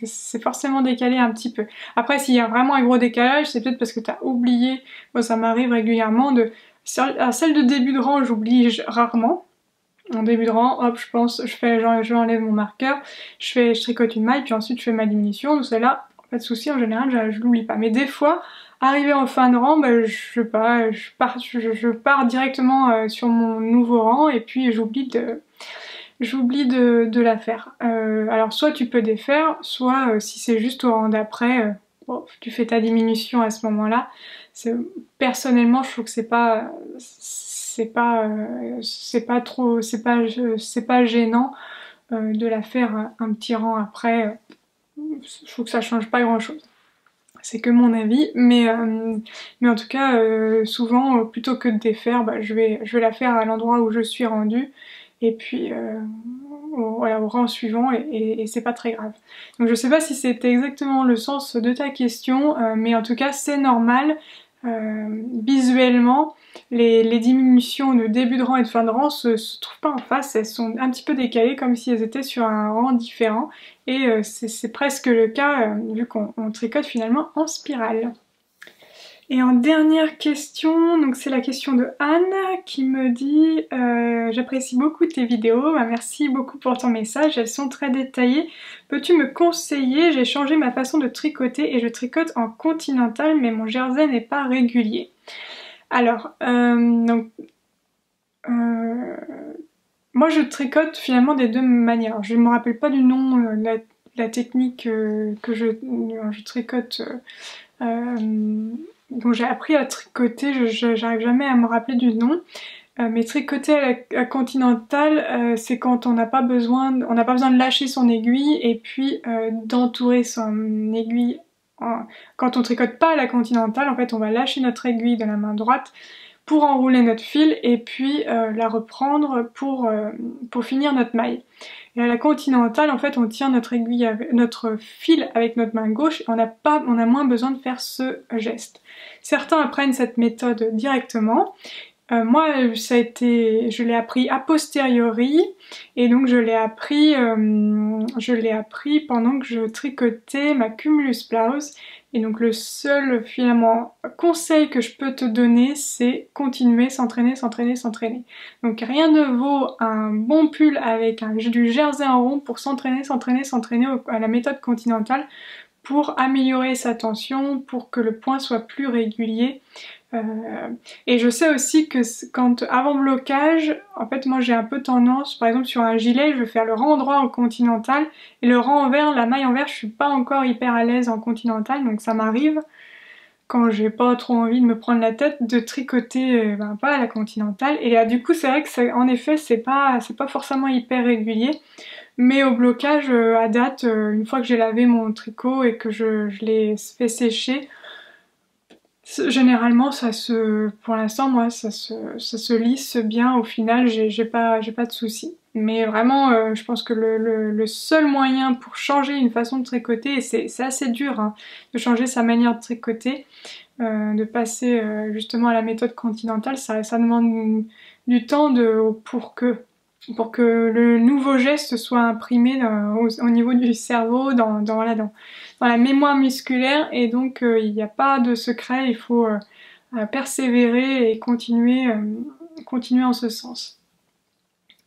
C'est forcément décalé un petit peu. Après, s'il y a vraiment un gros décalage, c'est peut-être parce que t'as oublié. Moi, ça m'arrive régulièrement à celle de début de rang, j'oublie rarement. En début de rang, hop, j'enlève mon marqueur, je tricote une maille, puis ensuite je fais ma diminution. Donc celle-là, pas de souci, en général, je l'oublie pas. Mais des fois, arrivé en fin de rang, je pars directement sur mon nouveau rang et puis j'oublie de la faire. Alors soit tu peux défaire, soit si c'est juste au rang d'après, tu fais ta diminution à ce moment-là. Personnellement, je trouve que c'est pas gênant de la faire un petit rang après. Je trouve que ça change pas grand-chose. C'est que mon avis, mais en tout cas, souvent, plutôt que de défaire, je vais la faire à l'endroit où je suis rendue, et puis au rang suivant, et c'est pas très grave. Donc je sais pas si c'était exactement le sens de ta question, mais en tout cas c'est normal. Visuellement, les diminutions de début de rang et de fin de rang se trouvent pas en face, elles sont un petit peu décalées comme si elles étaient sur un rang différent, et c'est presque le cas vu qu'on tricote finalement en spirale. Et en dernière question, donc c'est la question de Anne qui me dit j'apprécie beaucoup tes vidéos, merci beaucoup pour ton message, elles sont très détaillées. Peux-tu me conseiller? J'ai changé ma façon de tricoter et je tricote en continental mais mon jersey n'est pas régulier. Alors, moi je tricote finalement des deux manières. Je ne me rappelle pas du nom, la technique que je tricote. Donc j'ai appris à tricoter, j'arrive jamais à me rappeler du nom. Mais tricoter à continental, c'est quand on n'a pas besoin de lâcher son aiguille et puis d'entourer son aiguille. Quand on tricote pas à la continentale, en fait on va lâcher notre aiguille de la main droite pour enrouler notre fil et puis la reprendre pour finir notre maille. Et à la continentale, en fait, on tient notre fil avec notre main gauche et on a moins besoin de faire ce geste. Certains apprennent cette méthode directement Moi, je l'ai appris a posteriori, et donc je l'ai appris pendant que je tricotais ma Cumulus Blouse. Et donc le seul finalement conseil que je peux te donner, c'est continuer, s'entraîner, s'entraîner, s'entraîner. Donc rien ne vaut un bon pull avec du jersey en rond pour s'entraîner, s'entraîner, s'entraîner à la méthode continentale pour améliorer sa tension, pour que le point soit plus régulier. Et je sais aussi que avant blocage, en fait moi j'ai un peu tendance, par exemple sur un gilet, je vais faire le rang droit en continental et le rang envers, la maille envers, je suis pas encore hyper à l'aise en continental, donc ça m'arrive quand j'ai pas trop envie de me prendre la tête de tricoter pas à la continentale. Et là du coup c'est vrai que en effet c'est pas forcément hyper régulier, mais au blocage à date, une fois que j'ai lavé mon tricot et que je l'ai fait sécher, généralement, pour l'instant, moi, ça se lisse bien. Au final, j'ai pas de soucis. Mais vraiment, je pense que le seul moyen pour changer une façon de tricoter, et c'est assez dur hein, de changer sa manière de tricoter, de passer justement à la méthode continentale, ça demande du temps pour que le nouveau geste soit imprimé au niveau du cerveau, dans la mémoire musculaire, et donc il n'y a pas de secret, il faut persévérer et continuer en ce sens.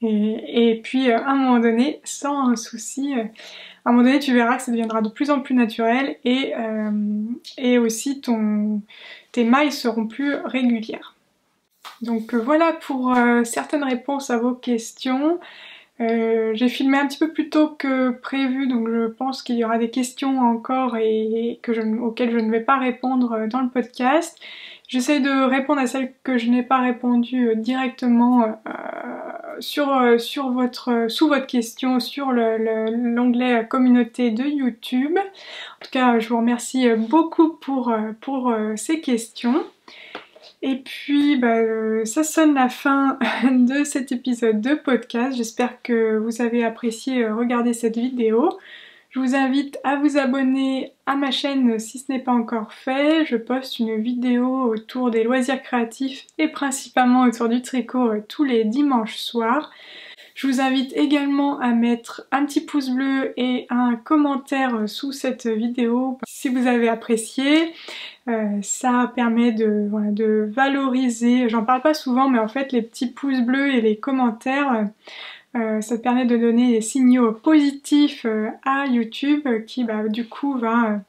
Et puis à un moment donné, sans souci, à un moment donné tu verras que ça deviendra de plus en plus naturel, et aussi tes mailles seront plus régulières. Donc voilà pour certaines réponses à vos questions. J'ai filmé un petit peu plus tôt que prévu, donc je pense qu'il y aura des questions encore auxquelles je ne vais pas répondre dans le podcast. J'essaie de répondre à celles que je n'ai pas répondu directement sous votre question sur l'onglet communauté de YouTube. En tout cas, je vous remercie beaucoup pour ces questions. Et puis ça sonne la fin de cet épisode de podcast. J'espère que vous avez apprécié regarder cette vidéo. Je vous invite à vous abonner à ma chaîne si ce n'est pas encore fait. Je poste une vidéo autour des loisirs créatifs et principalement autour du tricot tous les dimanches soirs. Je vous invite également à mettre un petit pouce bleu et un commentaire sous cette vidéo si vous avez apprécié. Ça permet de valoriser, j'en parle pas souvent, mais en fait les petits pouces bleus et les commentaires, ça permet de donner des signaux positifs à YouTube qui du coup va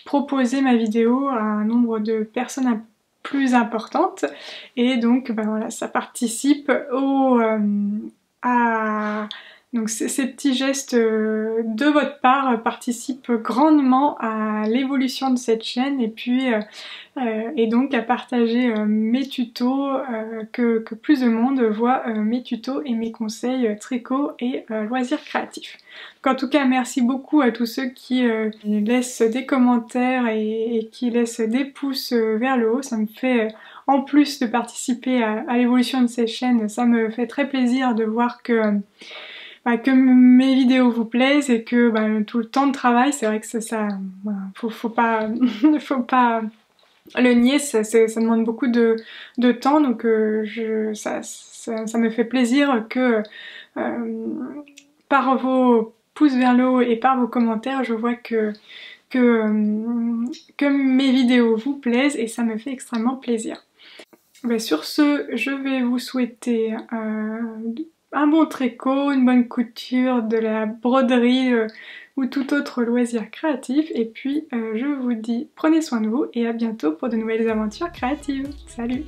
proposer ma vidéo à un nombre de personnes plus importantes, et donc voilà, ça participe donc ces petits gestes de votre part participent grandement à l'évolution de cette chaîne, et donc à partager mes tutos, que plus de monde voit mes tutos et mes conseils tricot et loisirs créatifs. Donc en tout cas, merci beaucoup à tous ceux qui laissent des commentaires et qui laissent des pouces vers le haut. Ça me fait, en plus de participer à l'évolution de cette chaîne, ça me fait très plaisir de voir que mes vidéos vous plaisent, et que tout le temps de travail, c'est vrai que voilà, faut pas faut pas le nier, ça demande beaucoup de temps, donc ça me fait plaisir que par vos pouces vers le haut et par vos commentaires, je vois que mes vidéos vous plaisent, et ça me fait extrêmement plaisir. Sur ce, je vais vous souhaiter un bon tricot, une bonne couture, de la broderie ou tout autre loisir créatif, et puis je vous dis prenez soin de vous et à bientôt pour de nouvelles aventures créatives. Salut!